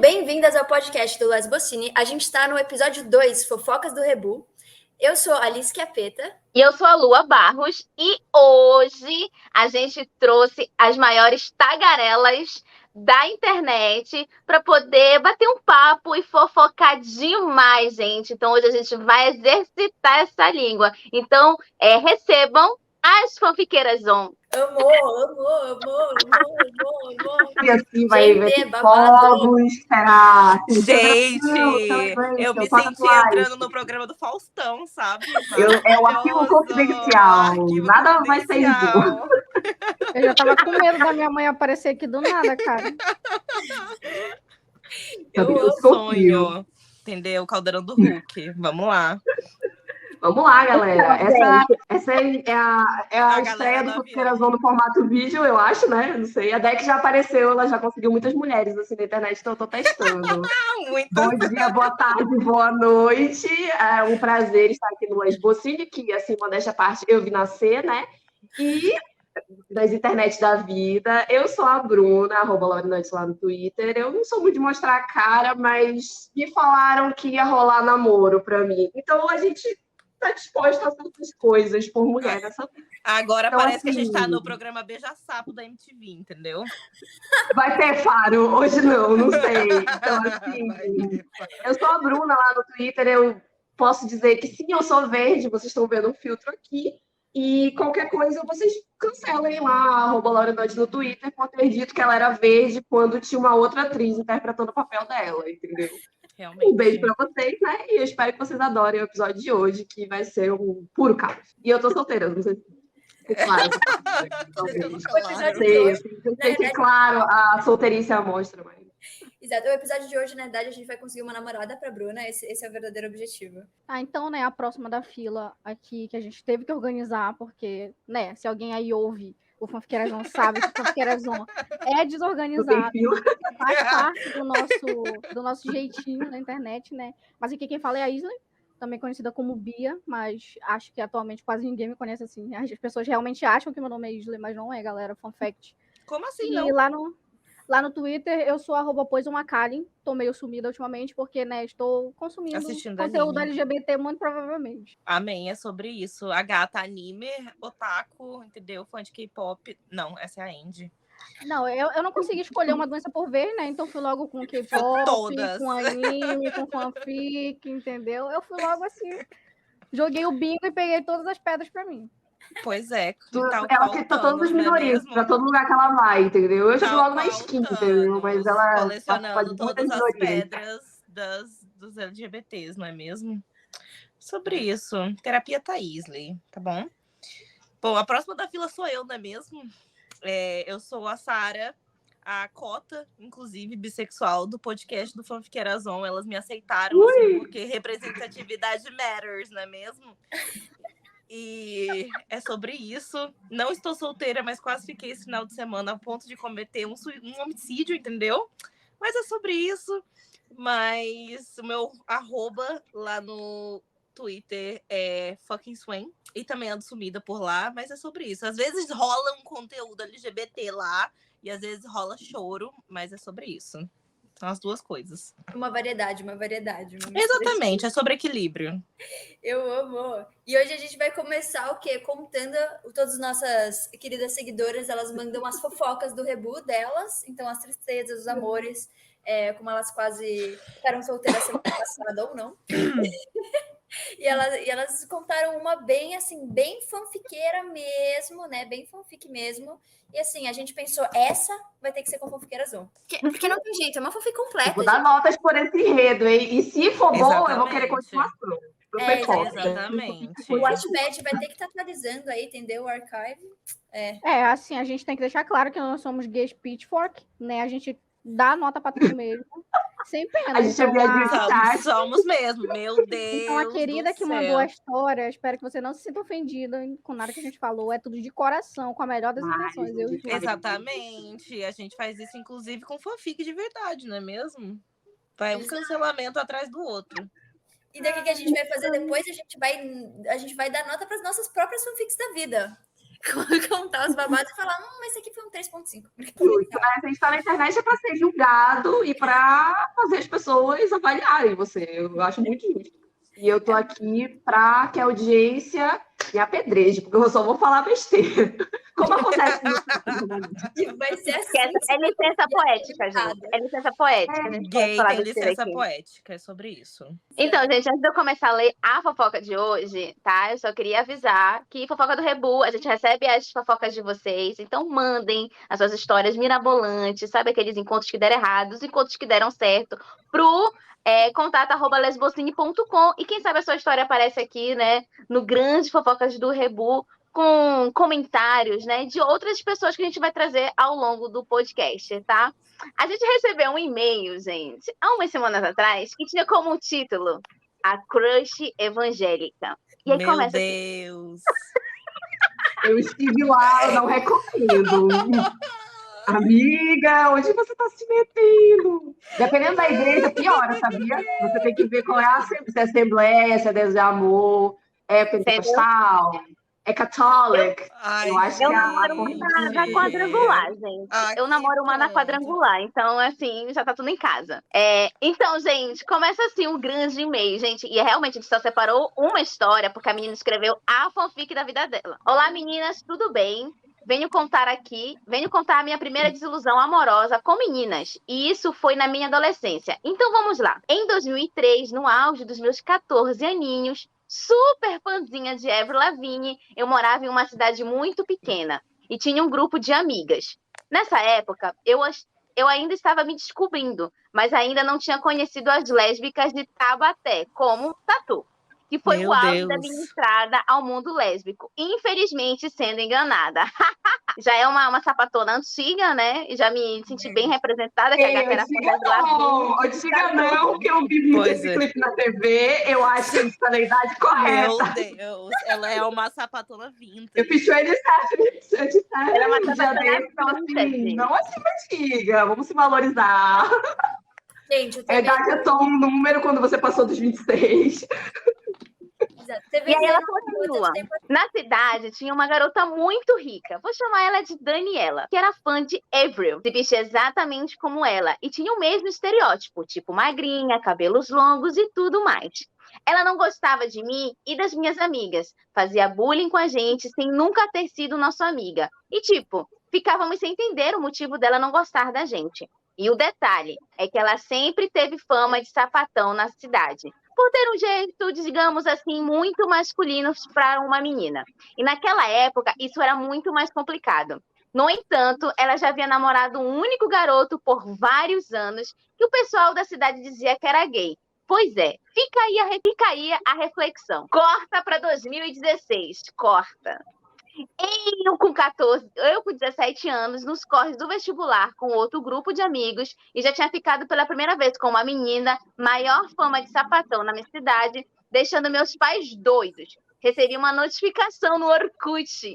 bem-vindas ao podcast do Lesbocine. A gente está no episódio 2, Fofocas do Rebu. Eu sou a Alice Capeta. E eu sou a Lua Barros. E hoje a gente trouxe as maiores tagarelas da internet para poder bater um papo e fofocar demais, gente. Então hoje a gente vai exercitar essa língua. Então recebam as fanfiqueiras on. Amor. E assim vai ver fogos, será? Gente, eu me senti entrando no programa do Faustão, sabe? É o arquivo confidencial. Nada vai sair bom. Eu já tava com medo da minha mãe aparecer aqui do nada, cara. Eu sonho, entendeu? O Caldeirão do Hulk. Vamos lá. Vamos lá, galera. Essa é a estreia do Fanfiqueirazão no formato vídeo, eu acho, né? Não sei. A Deck já apareceu, ela já conseguiu muitas mulheres assim na internet, então eu tô testando. Bom dia, boa tarde, boa noite. É um prazer estar aqui no Lesbocine, que, assim, modéstia à parte, eu vi nascer, né? E das internet da vida. Eu sou a Bruna, @LauriNoite lá no Twitter. Eu não sou muito de mostrar a cara, mas me falaram que ia rolar namoro pra mim. Então a gente tá disposta a fazer essas coisas por mulher nessa vida. Agora então, parece assim, que a gente tá no programa Beija-Sapo da MTV, entendeu? Vai ter faro? Hoje não sei. Então, assim, eu sou a Bruna lá no Twitter, eu posso dizer que sim, eu sou verde, vocês estão vendo um filtro aqui, e qualquer coisa vocês cancelem lá, @LauriNoite no Twitter, por ter dito que ela era verde quando tinha uma outra atriz interpretando o papel dela, entendeu? Realmente. Um beijo pra vocês, né? E eu espero que vocês adorem o episódio de hoje, que vai ser um puro caos. E eu tô solteira, não sei se claro. Claro, a solteirice é a mostra, mas... Exato, o episódio de hoje, na verdade, a gente vai conseguir uma namorada pra Bruna, esse é o verdadeiro objetivo. Então, né, a próxima da fila aqui, que a gente teve que organizar, porque, né, se alguém aí ouve o Fanfiqueirazão sabe que o Fanfiqueirazão é desorganizado, faz parte do nosso jeitinho na internet, né? Mas aqui quem fala é a Isley, também conhecida como Bia, mas acho que atualmente quase ninguém me conhece assim. As pessoas realmente acham que meu nome é Isley, mas não é, galera, fun fact. Como assim, e não? Lá no Twitter, eu sou @PoisonMacalin. Tô meio sumida ultimamente, porque, né, estou consumindo conteúdo LGBT, muito provavelmente. Amém, é sobre isso. A gata anime, otaku, entendeu? Fã de K-pop. Não, essa é a Andy. Não, eu não consegui escolher uma doença por vez, né? Então fui logo com K-pop, com anime, com fanfic, entendeu? Eu fui logo assim. Joguei o bingo e peguei todas as pedras pra mim. Pois é. Ela quita todas as minorias, pra todo lugar que ela vai, entendeu? Eu jogo logo na skin, entendeu? Mas ela colecionando todas as pedras dos LGBTs, não é mesmo? Sobre isso. Terapia Taisley, tá bom? Bom, a próxima da fila sou eu, não é mesmo? Eu sou a Sara, a cota, inclusive, bissexual do podcast do Fanfiqueirazão. Elas me aceitaram, assim, porque representatividade matters, não é mesmo? E é sobre isso. Não estou solteira, mas quase fiquei esse final de semana a ponto de cometer um homicídio, entendeu? Mas é sobre isso. Mas o meu @ lá no Twitter é fucking Swain. E também ando sumida por lá, mas é sobre isso. Às vezes rola um conteúdo LGBT lá e às vezes rola choro, mas é sobre isso. São as duas coisas. Uma variedade. Exatamente, é sobre equilíbrio. Eu amo. E hoje a gente vai começar o quê? Contando todas as nossas queridas seguidoras, elas mandam as fofocas do Rebu delas, então as tristezas, os amores, como elas quase ficaram solteiras semana passada ou não. E elas contaram uma bem, assim, bem fanfiqueira mesmo, né? Bem fanfic mesmo. E, assim, a gente pensou, essa vai ter que ser com fanfiqueirazão. Porque não tem jeito, é uma fanfic completa. Vou dar notas por esse enredo, hein? E se for bom, eu vou querer continuação. Exatamente. O Wattpad vai ter que estar atualizando aí, entendeu? O archive. Assim, a gente tem que deixar claro que nós somos gays pitchfork, né? A gente dá nota pra tudo mesmo. Sem pena. A gente havia somos mesmo, meu Deus. Então, a querida que mandou a história, espero que você não se sinta ofendida com nada que a gente falou. É tudo de coração, com a melhor das intenções. Exatamente. A gente faz isso, inclusive, com fanfic de verdade, não é mesmo? Vai um cancelamento atrás do outro. E daqui que a gente vai fazer depois, a gente vai dar nota para as nossas próprias fanfics da vida. contar os babados e falar, mas esse aqui foi um 3.5. Justo, né? A gente tá na internet é para ser julgado e para fazer as pessoas avaliarem você. Eu acho muito justo. E eu tô aqui para que a audiência me apedreje, porque eu só vou falar besteira. Como acontece no Vai ser assim. É licença poética, gente. É licença poética. A gente pode Gay falar tem besteira licença aqui. poética, é sobre isso. Então, gente, antes de eu começar a ler a fofoca de hoje, tá? Eu só queria avisar que fofoca do Rebu, a gente recebe as fofocas de vocês, então mandem as suas histórias mirabolantes, sabe? Aqueles encontros que deram errado, os encontros que deram certo, pro contato@lesbocine.com, e quem sabe a sua história aparece aqui, né? No Grande Fofocas do Rebu, com comentários, né? De outras pessoas que a gente vai trazer ao longo do podcast, tá? A gente recebeu um e-mail, gente, há umas semanas atrás, que tinha como título A Crush Evangélica. E aí Meu começa Deus. Eu estive lá, eu não recomendo. Amiga, onde você está se metendo? Dependendo da igreja, piora, sabia? Você tem que ver qual é se é assembleia, se é Deus de amor, é pentecostal, é católico. Eu acho que eu é namoro uma na quadrangular, gente. Eu namoro uma na quadrangular, então, assim, já tá tudo em casa. Então, gente, começa assim um grande e-mail, gente. E realmente a gente só separou uma história, porque a menina escreveu a fanfic da vida dela. Olá, meninas, tudo bem? Venho contar a minha primeira desilusão amorosa com meninas. E isso foi na minha adolescência. Então vamos lá. Em 2003, no auge dos meus 14 aninhos, super fãzinha de Avril Lavigne, eu morava em uma cidade muito pequena e tinha um grupo de amigas. Nessa época, eu ainda estava me descobrindo, mas ainda não tinha conhecido as lésbicas de Taubaté, como Tatu, que foi Meu o auge Deus. da minha entrada ao mundo lésbico. Infelizmente, sendo enganada. Já é uma sapatona antiga, né? E já me senti bem representada, que a gata era fã das Lavigne. Diga não, que eu vi muito Pois esse é. clipe na TV, eu acho que está na idade Meu correta. Deus, ela é uma sapatona vintage. Eu fiz ele certo, Ela é uma dia sapatona desse, então, vintage. assim, não assim antiga, vamos se valorizar. Gente, A idade é só um número quando você passou dos 26. E aí ela continua. Na cidade tinha uma garota muito rica. Vou chamar ela de Daniela, que era fã de Avril. Se vestia exatamente como ela e tinha o mesmo estereótipo, tipo magrinha, cabelos longos e tudo mais. Ela não gostava de mim e das minhas amigas. Fazia bullying com a gente sem nunca ter sido nossa amiga. E tipo, ficávamos sem entender o motivo dela não gostar da gente. E o detalhe é que ela sempre teve fama de sapatão na cidade, por ter um jeito, digamos assim, muito masculino para uma menina. E naquela época, isso era muito mais complicado. No entanto, ela já havia namorado um único garoto por vários anos, que o pessoal da cidade dizia que era gay. Pois é, fica aí a reflexão. Corta para 2016, corta. Eu com 17 anos, nos corres do vestibular com outro grupo de amigos, e já tinha ficado pela primeira vez com uma menina, maior fama de sapatão na minha cidade, deixando meus pais doidos. Recebi uma notificação no Orkut.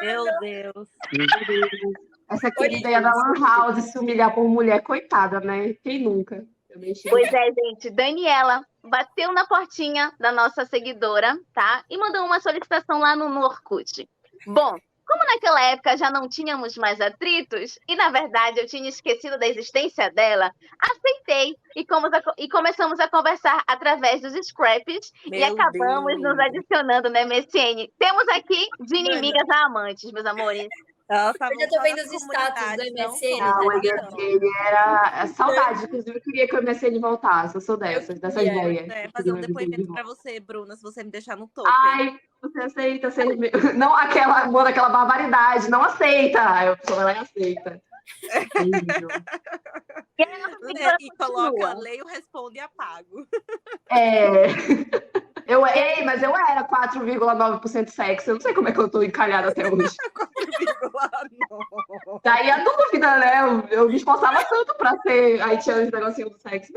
Meu Deus. Essa querida ia da Lan House se humilhar por mulher, coitada, né? Quem nunca? Pois é, gente. Daniela bateu na portinha da nossa seguidora, tá? E mandou uma solicitação lá no Orkut. Bom, como naquela época já não tínhamos mais atritos, e na verdade eu tinha esquecido da existência dela, aceitei e começamos a conversar através dos scraps e acabamos nos adicionando, né, MSN? Temos aqui de inimigas a amantes, meus amores. Eu já tô vendo os status do MSN. Não, o MSN era saudade. Inclusive, eu queria que o MSN voltasse. Eu sou dessas ideias. Fazer um depoimento pra você, Bruna, se você me deixar no topo. Ai, você aceita ser... Não aquela barbaridade. Não aceita. Eu sou ela e aceita. E coloca, leio, responde e apago. Mas eu era 4,9% sexo. Eu não sei como é que eu tô encalhada até hoje. 4,9%. Daí a dúvida, né? Eu me esforçava tanto pra ser. Aí tinha os negocinhos do sexo.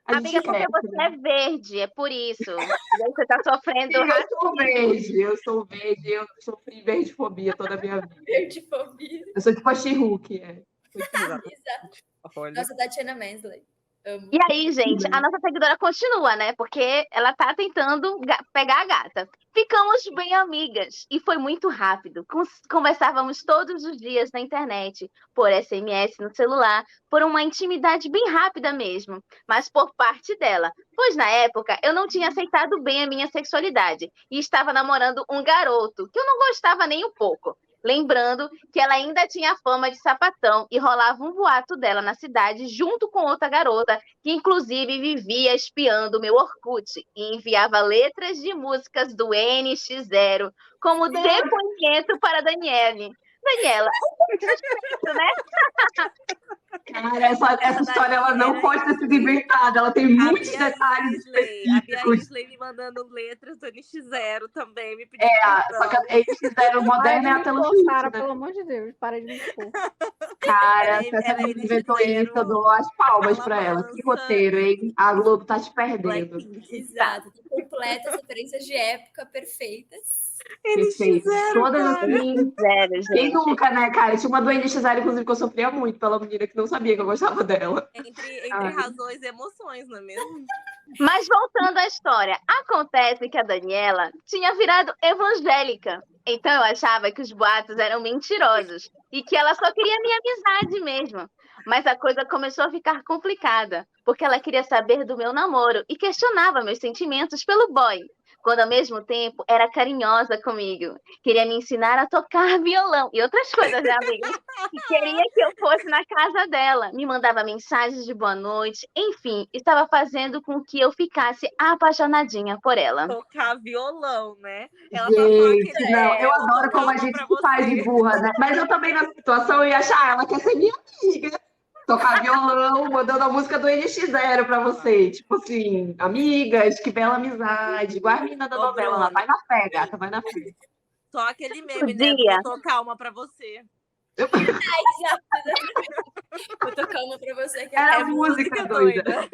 Amiga, porque você é verde, é por isso. Você tá sofrendo. Sim, eu sou verde, eu sofri verdefobia toda a minha vida. Verdefobia. Eu sou tipo a She-Hulk, Exato. Nossa, Tatiana Mansley. Amo. E aí, gente, a nossa seguidora continua, né? Porque ela tá tentando pegar a gata. Ficamos bem amigas e foi muito rápido. Conversávamos todos os dias na internet, por SMS no celular, por uma intimidade bem rápida mesmo, mas por parte dela. Pois na época eu não tinha aceitado bem a minha sexualidade e estava namorando um garoto que eu não gostava nem um pouco. Lembrando que ela ainda tinha fama de sapatão e rolava um boato dela na cidade junto com outra garota que inclusive vivia espiando meu Orkut e enviava letras de músicas do NX0 como depoimento para Daniele. Daniela, né? Cara, essa história ela não pode ter sido inventada, ela tem muitos detalhes específicos. A Bia Isley me mandando letras do NX0 também, me pedindo só que a NX0 moderna é a Taylor Swift, né? Pelo amor de Deus, para de me expor. Cara, se essa mulher inventou isso, eu dou as palmas pra ela. Que roteiro, hein? A Globo tá te perdendo. Exato, completas referências de época perfeitas. Perfeito. Todas assim. Quem nunca, né, cara? Tinha uma do NX0, inclusive, que eu sofria muito pela menina que não sabia que eu gostava dela. Entre razões e emoções, não é mesmo? Mas voltando à história, acontece que a Daniela tinha virado evangélica. Então eu achava que os boatos eram mentirosos e que ela só queria minha amizade mesmo. Mas a coisa começou a ficar complicada, porque ela queria saber do meu namoro e questionava meus sentimentos pelo boy, quando ao mesmo tempo era carinhosa comigo. Queria me ensinar a tocar violão e outras coisas, né, amiga? E queria que eu fosse na casa dela. Me mandava mensagens de boa noite. Enfim, estava fazendo com que eu ficasse apaixonadinha por ela. Tocar violão, né? Ela gente, não, eu adoro como a gente faz de burra, né? Mas eu também, na situação, eu ia achar, ela quer ser minha amiga. Tocar violão, mandando a música do NX0 pra você. Tipo assim, amigas, que bela amizade. Igual a menina da novela lá. Vai na fé, gata, vai na fé. Só aquele meme, né? Vou tocar uma pra você. Vou tocar uma pra você. Que é música doida.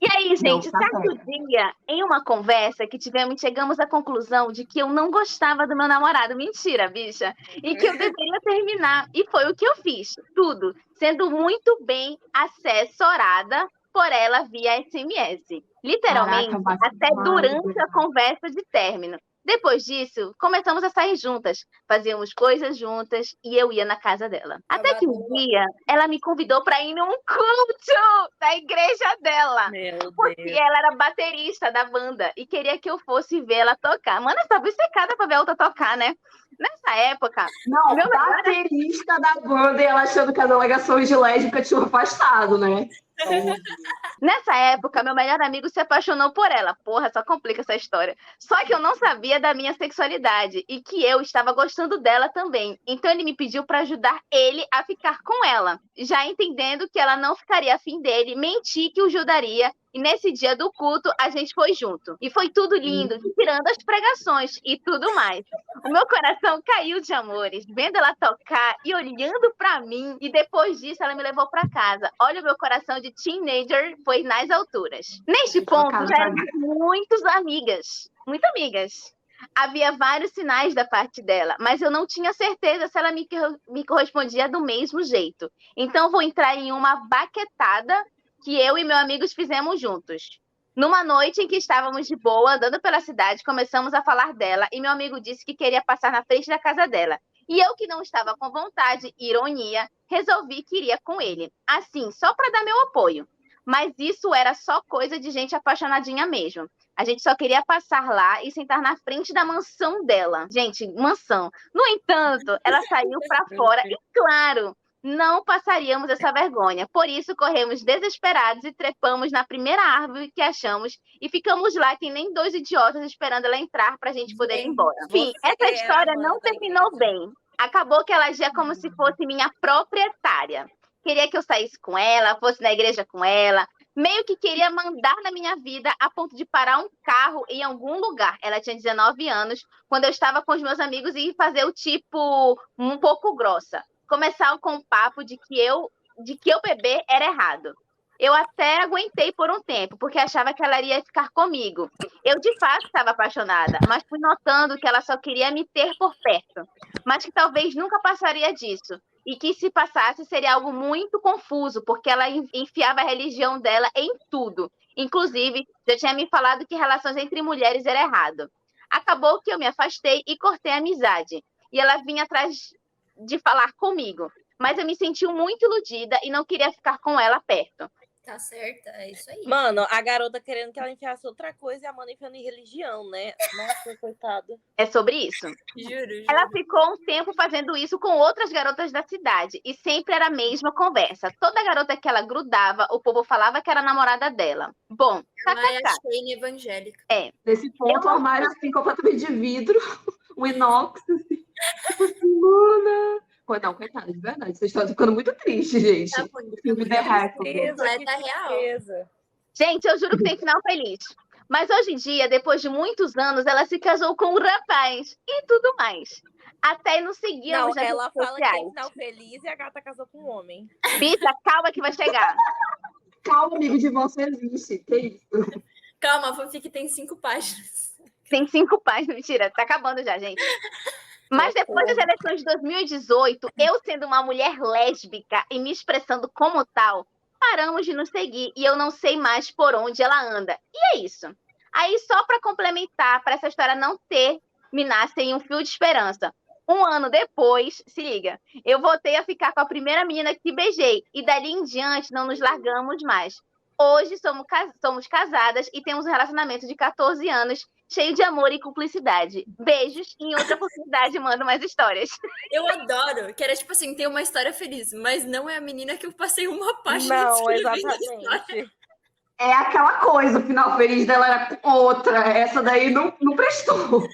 E aí, gente, certo dia, em uma conversa que tivemos, chegamos à conclusão de que eu não gostava do meu namorado. Mentira, bicha. E que eu deveria terminar. E foi o que eu fiz. Tudo. Sendo muito bem assessorada por ela via SMS. Literalmente, até durante a conversa de término. Depois disso, começamos a sair juntas, fazíamos coisas juntas e eu ia na casa dela. Até que um dia, ela me convidou para ir num culto da igreja dela. Porque ela era baterista da banda e queria que eu fosse ver ela tocar. Mano, eu estava obcecada para ver ela tocar, né? Nessa época... Não, baterista da banda e ela achando que as alegações de lésbica tinham afastado, né? Nessa época, meu melhor amigo se apaixonou por ela. Porra, só complica essa história. Só que eu não sabia da minha sexualidade e que eu estava gostando dela também. Então ele me pediu para ajudar ele a ficar com ela. Já entendendo que ela não ficaria afim dele, menti que o ajudaria. E nesse dia do culto, a gente foi junto. E foi tudo lindo, tirando as pregações e tudo mais. O meu coração caiu de amores, vendo ela tocar e olhando pra mim. E depois disso, ela me levou pra casa. Olha, o meu coração de teenager foi nas alturas. Neste ponto, já éramos muitas amigas. Muito amigas. Havia vários sinais da parte dela, mas eu não tinha certeza se ela me correspondia do mesmo jeito. Então, vou entrar em uma baquetada que eu e meus amigos fizemos juntos. Numa noite em que estávamos de boa, andando pela cidade, começamos a falar dela e meu amigo disse que queria passar na frente da casa dela. E eu, que não estava com vontade, ironia, resolvi que iria com ele. Assim, só para dar meu apoio. Mas isso era só coisa de gente apaixonadinha mesmo. A gente só queria passar lá e sentar na frente da mansão dela. Gente, mansão. No entanto, ela saiu para fora e, claro, não passaríamos essa vergonha. Por isso, corremos desesperados e trepamos na primeira árvore que achamos e ficamos lá que nem dois idiotas esperando ela entrar para a gente poder ir embora. Enfim, essa história não terminou bem. Acabou que ela agia como se fosse minha proprietária. Queria que eu saísse com ela, fosse na igreja com ela. Meio que queria mandar na minha vida a ponto de parar um carro em algum lugar. Ela tinha 19 anos, quando eu estava com os meus amigos e fazer o tipo um pouco grossa. Começar com o papo de que eu beber era errado. Eu até aguentei por um tempo, porque achava que ela iria ficar comigo. Eu, de fato, estava apaixonada, mas fui notando que ela só queria me ter por perto, mas que talvez nunca passaria disso. e que se passasse seria algo muito confuso, porque ela enfiava a religião dela em tudo. Inclusive, já tinha me falado que relações entre mulheres era errado. Acabou que eu me afastei e cortei a amizade. E ela vinha atrás de falar comigo. Mas eu me senti muito iludida e não queria ficar com ela perto. Tá certa, é isso aí. Mano, a garota querendo que ela enfiasse outra coisa e a mana enfiando em religião, né? Nossa, coitada. É sobre isso. Juro. Ela ficou um tempo fazendo isso com outras garotas da cidade. E sempre era a mesma conversa. Toda garota que ela grudava, o povo falava que era namorada dela. Bom, Ela é a Shane evangélica. Nesse ponto, o armário assim, completamente de vidro, um inox, assim. Mano. Não, coitada, de verdade. Vocês estão ficando muito triste, gente. Tá muito, O filme tá derrete. Completa real. Gente, eu juro que tem final feliz. Mas hoje em dia, depois de muitos anos, ela se casou com um rapaz e tudo mais. Até nos seguíamos nas ela redes fala que tem sociais. final feliz e a gata casou com um homem. Bicha, calma que vai chegar. Calma, amigo, de você existe. Que isso? Calma, a fanfic tem 5 páginas. Tem 5 páginas, mentira, tá acabando já, gente. Mas depois das eleições de 2018, eu sendo uma mulher lésbica e me expressando como tal, paramos de nos seguir e eu não sei mais por onde ela anda. E é isso. Aí, só para complementar, para essa história não terminasse em um fio de esperança. 1 ano depois, se liga, eu voltei a ficar com a primeira menina que beijei e dali em diante não nos largamos mais. Hoje somos casadas e temos um relacionamento de 14 anos cheio de amor e cumplicidade. Beijos e em outra oportunidade mando mais histórias. Eu adoro, que era tipo assim, tem uma história feliz, mas não é a menina que eu passei uma página Não, escrevendo a história. exatamente. É aquela coisa, o final feliz dela era com outra. Essa daí não prestou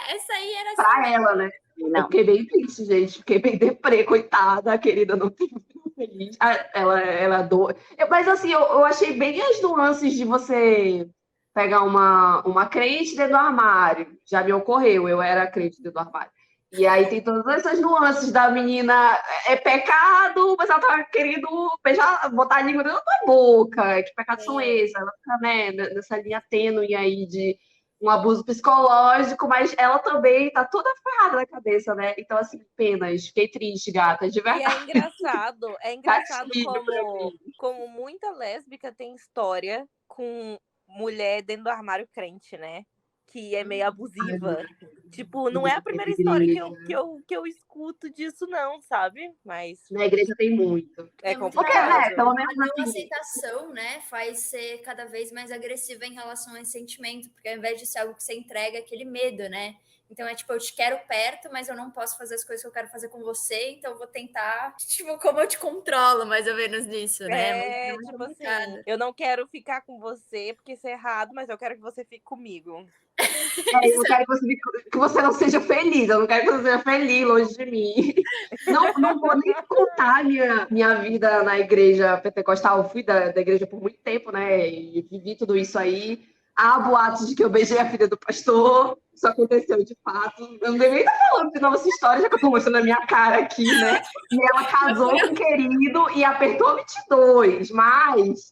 Essa aí era pra ela, né? Eu fiquei bem triste, gente. Fiquei bem deprê, coitada. A querida não teve final feliz. Ela doa. Mas assim, eu achei bem as nuances de você pegar uma crente dentro do armário. Já me ocorreu, eu era crente dentro do armário. E aí tem todas essas nuances da menina, é pecado, mas ela tá querendo beijar, botar a língua dentro da boca. Que pecados são esses? Ela fica, né, nessa linha tênue aí de um abuso psicológico, mas ela também tá toda ferrada na cabeça, né? Então, assim, penas, fiquei triste, gata, de E verdade. é engraçado Gatilho como muita lésbica tem história com mulher dentro do armário crente, né? Que é meio abusiva. Tipo, não é a primeira história que eu escuto disso, não, sabe? Mas Na igreja tem muito. é muito Porque, complicado. né, pelo menos A não assim, aceitação, né, faz ser cada vez mais agressiva em relação a esse sentimento, porque ao invés de ser algo que você entrega, é aquele medo, né? Então é tipo, eu te quero perto, mas eu não posso fazer as coisas que eu quero fazer com você, então eu vou tentar, tipo, como eu te controlo, mais ou menos nisso, né? Muito tipo assim, eu não quero ficar com você porque isso é errado, mas eu quero que você fique comigo. eu não quero que você não seja feliz, eu não quero que você seja feliz longe de mim. Não vou nem contar minha vida na igreja pentecostal. Eu fui da igreja por muito tempo, né? E vivi tudo isso aí. Há boatos de que eu beijei a filha do pastor. Isso aconteceu de fato. Eu não deveria estar falando de novo essa história, já que eu estou mostrando a minha cara aqui, né? E ela casou com o querido e apertou 22, mas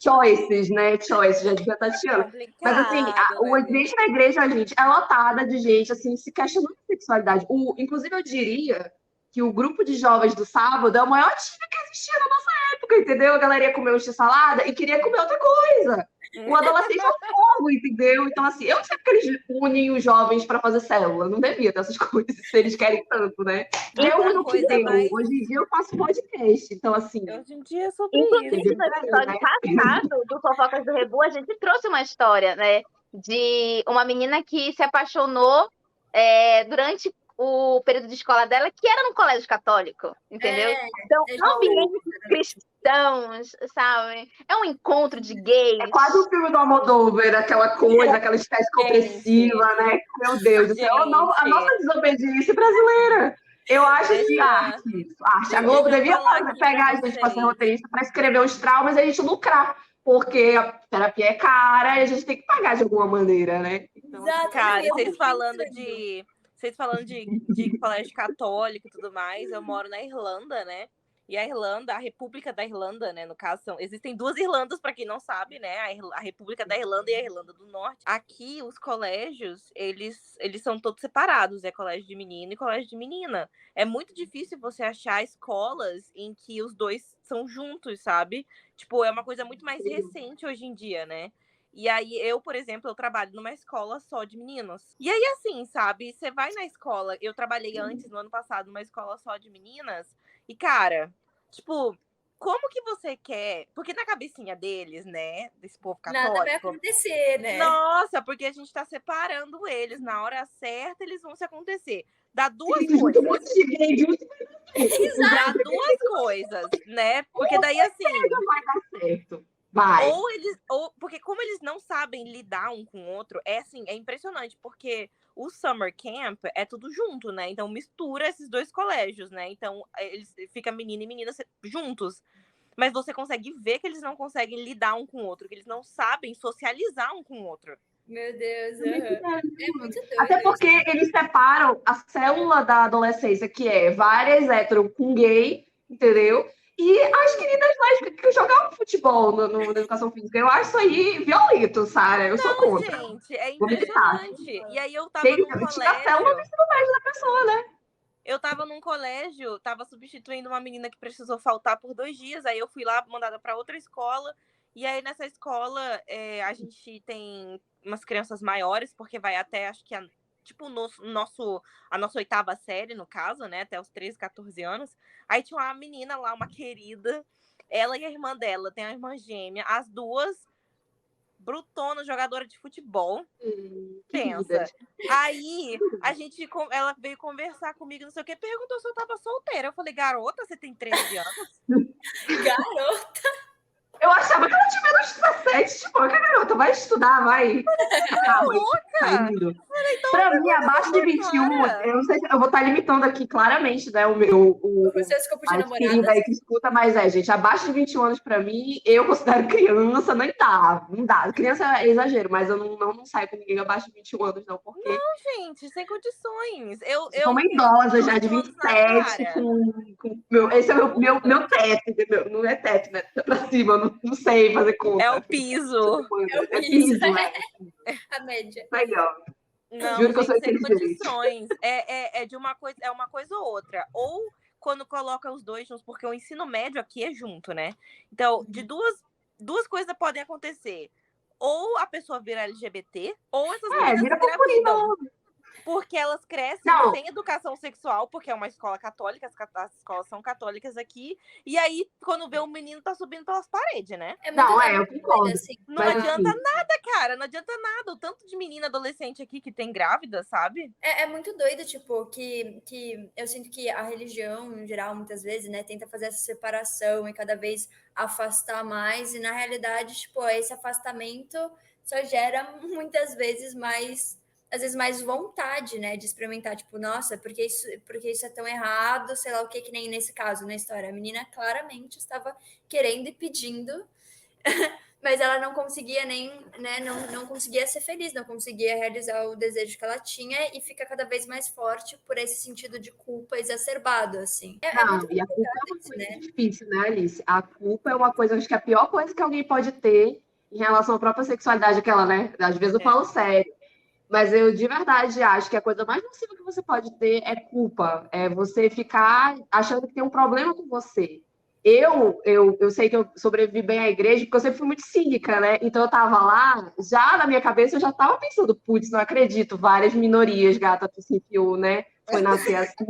choices, né? Choices, já dizia a Tatiana. Mas assim, o ambiente da igreja, gente, é lotada de gente, assim, se questionando a sexualidade. Inclusive, eu diria que o grupo de jovens do sábado é o maior time que existia na nossa época, entendeu? A galera ia comer salada e queria comer outra coisa. O adolescente é um fogo, entendeu? Então, assim, eu não sei porque eles unem os jovens para fazer célula. Não devia ter essas coisas, se eles querem tanto, né? Eu não que deu. Hoje em dia eu faço podcast, então, assim... Hoje em dia é sobre Inclusive, isso. no episódio passado do Fofocas do Rebu, a gente trouxe uma história, né? De uma menina que se apaixonou durante o período de escola dela, que era num colégio católico, entendeu? Então, ambientes cristãos, sabe? É um encontro de gays. É quase o filme do Almodóvar, aquela coisa, aquela estética opressiva, né? Meu Deus do céu, a nossa desobediência brasileira. Eu acho que arte. A Globo devia pegar a gente para ser roteirista, para escrever os traumas e a gente lucrar. Porque a terapia é cara e a gente tem que pagar de alguma maneira, né? Então, cara, vocês falando de colégio católico e tudo mais, eu moro na Irlanda, né? E a Irlanda, a República da Irlanda, né, no caso, existem 2 Irlandas, para quem não sabe, né, a República da Irlanda e a Irlanda do Norte. Aqui, os colégios, eles são todos separados, é colégio de menino e colégio de menina. É muito difícil você achar escolas em que os dois são juntos, sabe? Tipo, é uma coisa muito mais recente hoje em dia, né? E aí, eu, por exemplo, eu trabalho numa escola só de meninos. E aí, assim, sabe? Você vai na escola... Eu trabalhei antes, no ano passado, numa escola só de meninas. E, cara, tipo... Como que você quer... Porque na cabecinha deles, né? Desse povo católico... Nada vai acontecer, né? Nossa, porque a gente tá separando eles. Na hora certa, eles vão se acontecer. Dá 2 coisas. Dá 2 coisas, né? Porque daí, assim... Vai dar certo. Vai. Porque como eles não sabem lidar um com o outro, é assim, é impressionante, porque o Summer Camp é tudo junto, né? Então mistura esses 2 colégios, né? Então fica menino e menina juntos. Mas você consegue ver que eles não conseguem lidar um com o outro, que eles não sabem socializar um com o outro. Meu Deus, é muito doido. Até porque eles separam a célula da adolescência, que é várias hétero com gay, entendeu? E as queridas lésbicas que jogavam futebol na educação física. Eu acho isso aí violento, Sara. Eu sou contra. Gente, é impressionante. E aí eu tava num colégio... Tira a célula do ensino médio da pessoa, né? Eu tava num colégio, tava substituindo uma menina que precisou faltar por 2 dias. Aí eu fui lá, mandada para outra escola. E aí nessa escola a gente tem umas crianças maiores, porque vai até, acho que tipo, a nossa 8ª série, no caso, né? Até os 13, 14 anos. Aí tinha uma menina lá, uma querida. Ela e a irmã dela, tem uma irmã gêmea. As 2, brutona, jogadora de futebol. Pensa. Aí, ela veio conversar comigo, não sei o que, perguntou se eu tava solteira. Eu falei, garota, você tem 13 anos? Garota? Eu achava que ela tinha menos de 17, tipo, que garota, vai estudar, vai. Louca! Pra mim, abaixo de 21, eu não sei se eu vou estar limitando aqui claramente, né, o seu escopo de a querida aí que escuta, mas gente, abaixo de 21 anos pra mim, eu considero criança, não dá. Criança é exagero, mas eu não saio com ninguém abaixo de 21 anos, não, porque... Não, gente, sem condições. Eu sou uma idosa já de 27, esse é o meu teto, entendeu? Não é teto, né? Tá pra cima, eu não sei fazer conta. É o piso. É piso, né? A média. Legal. Não, Juro que eu sou sem inteligente. condições. É uma coisa ou outra. Ou quando coloca os 2 juntos, porque o ensino médio aqui é junto, né? Então, de duas coisas podem acontecer. Ou a pessoa vira LGBT, ou essas meninas engravidam. Porque elas crescem sem educação sexual, porque é uma escola católica, as escolas são católicas aqui, e aí, quando vê o menino, tá subindo pelas paredes, né? Eu concordo. Assim. Não adianta nada, cara, não adianta nada. O tanto de menina adolescente aqui que tem grávida, sabe? É muito doido, tipo, que eu sinto que a religião, em geral, muitas vezes, né, tenta fazer essa separação e cada vez afastar mais, e na realidade, tipo, esse afastamento só gera muitas vezes mais vontade, né, de experimentar, tipo, nossa, porque isso é tão errado, sei lá o que nem nesse caso, na história. A menina claramente estava querendo e pedindo, mas ela não conseguia não conseguia ser feliz, não conseguia realizar o desejo que ela tinha e fica cada vez mais forte por esse sentido de culpa exacerbado, assim. E a culpa é uma coisa difícil, né, Alice? A culpa é uma coisa, acho que a pior coisa que alguém pode ter em relação à própria sexualidade, aquela, né? Às vezes eu falo sério. Mas eu, de verdade, acho que a coisa mais nociva que você pode ter é culpa. É você ficar achando que tem um problema com você. Eu sei que eu sobrevivi bem à igreja, porque eu sempre fui muito cínica, né? Então eu tava lá, já na minha cabeça eu já tava pensando, putz, não acredito, várias minorias, gata, tu se enfiou, né? Foi nascer assim.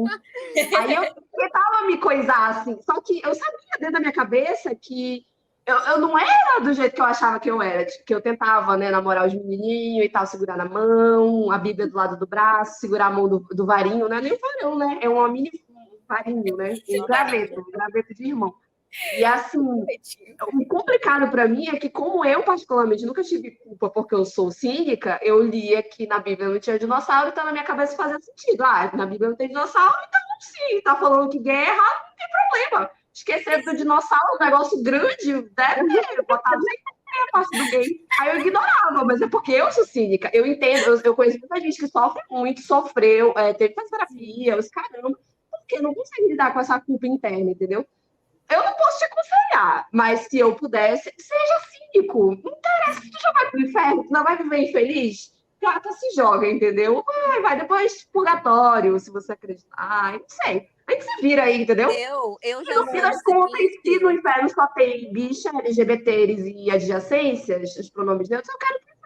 Aí eu tentava me coisar assim, só que eu sabia dentro da minha cabeça que eu não era do jeito que eu achava que eu era, que eu tentava, né, namorar os menininhos e tal, segurar na mão, a Bíblia do lado do braço, segurar a mão do varinho, não é nem varão, né? É uma mini varinho, né? Um graveto de irmão. E assim, o complicado para mim é que, como eu, particularmente, nunca tive culpa porque eu sou cínica, eu lia que na Bíblia não tinha dinossauro, então na minha cabeça fazia sentido. Na Bíblia não tem dinossauro, então sim, tá falando que gay é errado, não tem problema. Esquecer do dinossauro, um negócio grande, deve botar a parte do gay. Aí eu ignorava, mas é porque eu sou cínica. Eu entendo, eu conheço muita gente que sofre muito, sofreu, teve que fazer terapia, os caramba, porque não consegue lidar com essa culpa interna, entendeu? eu não posso te aconselhar, mas se eu pudesse, seja cínico. Não interessa se tu já vai pro inferno, tu não vai viver infeliz. Gata, se joga, entendeu? Vai depois purgatório, se você acreditar. Não sei. Aí que se vira aí, entendeu? Eu já no fim das contas, se no inferno só tem bicha, LGBTs e adjacências, os pronomes neutros, eu quero pro inferno.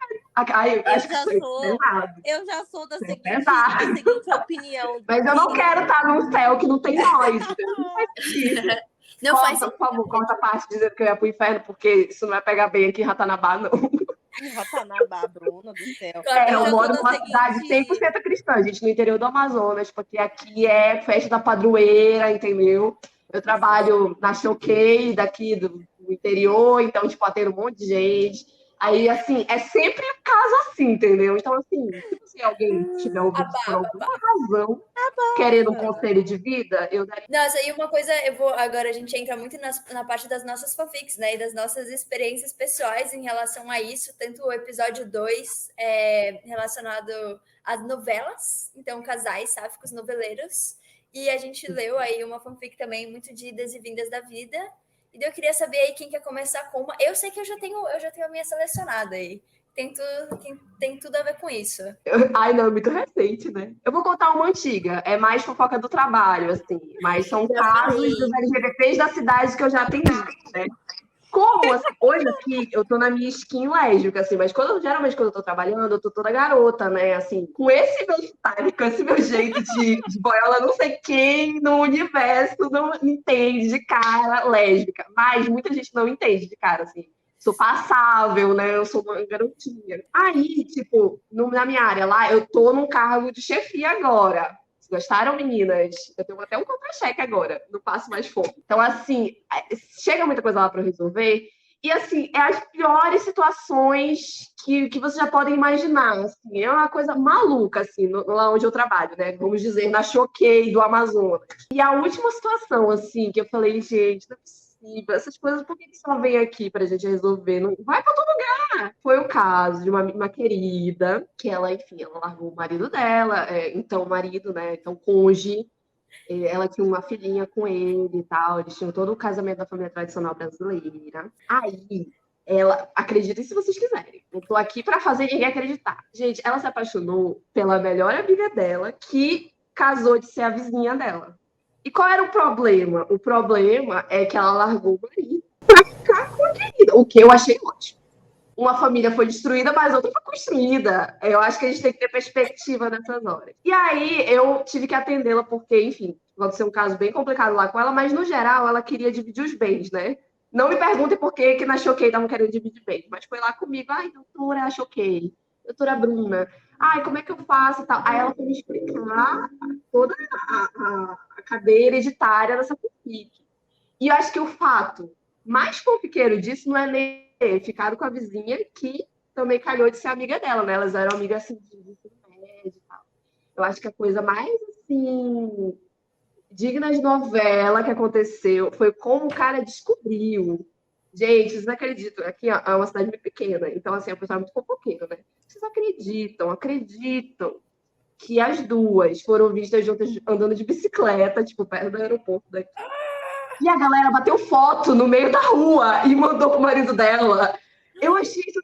Eu já sou da seguinte opinião. Mas eu não quero estar num céu que não tem nós. Não faz sentido. Por favor, corta a parte dizendo que eu ia pro inferno, porque isso não vai pegar bem aqui em Ratanabá, não. Ratanabá, Bruna do céu. Eu moro numa cidade 100% cristã, gente, no interior do Amazonas, porque aqui é festa da padroeira, entendeu? Eu trabalho na Choquei, daqui do interior, então, tipo, atendo um monte de gente. Aí, assim, é sempre um caso assim, entendeu? Então, assim, se alguém tiver ouvido por alguma razão, querendo um conselho de vida, eu daria... Nossa, e uma coisa, agora a gente entra muito na parte das nossas fanfics, né? E das nossas experiências pessoais em relação a isso. Tanto o episódio 2 relacionado às novelas, então casais sáficos noveleiros. E a gente leu aí uma fanfic também muito de idas e vindas da vida. E eu queria saber aí quem quer começar com uma. Eu sei que eu já tenho a minha selecionada aí. Tem tudo a ver com isso. Ai, não, é muito recente, né? Eu vou contar uma antiga. É mais fofoca do trabalho, assim. Mas são casos dos LGBTs da cidade que eu já atendi, né? Como, assim, hoje aqui, eu tô na minha skin lésbica, assim, mas geralmente quando eu tô trabalhando, eu tô toda garota, né, assim, com esse meu style, com esse meu jeito de boiola, não sei quem no universo não entende de cara lésbica, mas muita gente não entende de cara, assim, sou passável, né, eu sou uma garotinha. Aí, tipo, na minha área lá, eu tô num cargo de chefia agora. Gostaram, meninas? Eu tenho até um contra-cheque agora, não passo mais fome. Então, assim, chega muita coisa lá para eu resolver. E, assim, é as piores situações que vocês já podem imaginar. Assim, é uma coisa maluca, assim, lá onde eu trabalho, né? Vamos dizer, na Choquei do Amazonas. E a última situação, assim, que eu falei, gente, não é possível. Essas coisas, por que só vem aqui pra gente resolver? Não vai pra todo lugar! Foi o caso de uma querida, que ela, enfim, ela largou o marido dela, então o marido, né, então cônjuge, ela tinha uma filhinha com ele e tal, eles tinham todo o casamento da família tradicional brasileira. Aí, ela, acreditem se vocês quiserem, eu tô aqui pra fazer ninguém acreditar. Gente, ela se apaixonou pela melhor amiga dela, que casou de ser a vizinha dela. E qual era o problema? O problema é que ela largou o marido pra ficar com a querida, o que eu achei ótimo. Uma família foi destruída, mas outra foi construída. Eu acho que a gente tem que ter perspectiva nessas horas. E aí eu tive que atendê-la porque, enfim, aconteceu um caso bem complicado lá com ela, mas no geral ela queria dividir os bens, né? Não me perguntem por que na Choquei estavam querendo dividir bens, mas foi lá comigo, ai, doutora Choquei, doutora Bruna, ai, como é que eu faço e tal? Aí ela foi me explicar toda a cadeia hereditária dessa fanfic. E eu acho que o fato mais fanfiqueiro disso não é nem ter ficado com a vizinha, que também calhou de ser amiga dela, né? Elas eram amigas assim, de ensino médio e tal. Eu acho que a coisa mais, assim, digna de novela que aconteceu foi como o cara descobriu. Gente, vocês não acreditam. Aqui é uma cidade muito pequena, então, assim, o pessoal é muito fofoqueiro, né? Vocês acreditam que as duas foram vistas juntas andando de bicicleta, tipo, perto do aeroporto daqui. E a galera bateu foto no meio da rua e mandou pro marido dela. Eu achei isso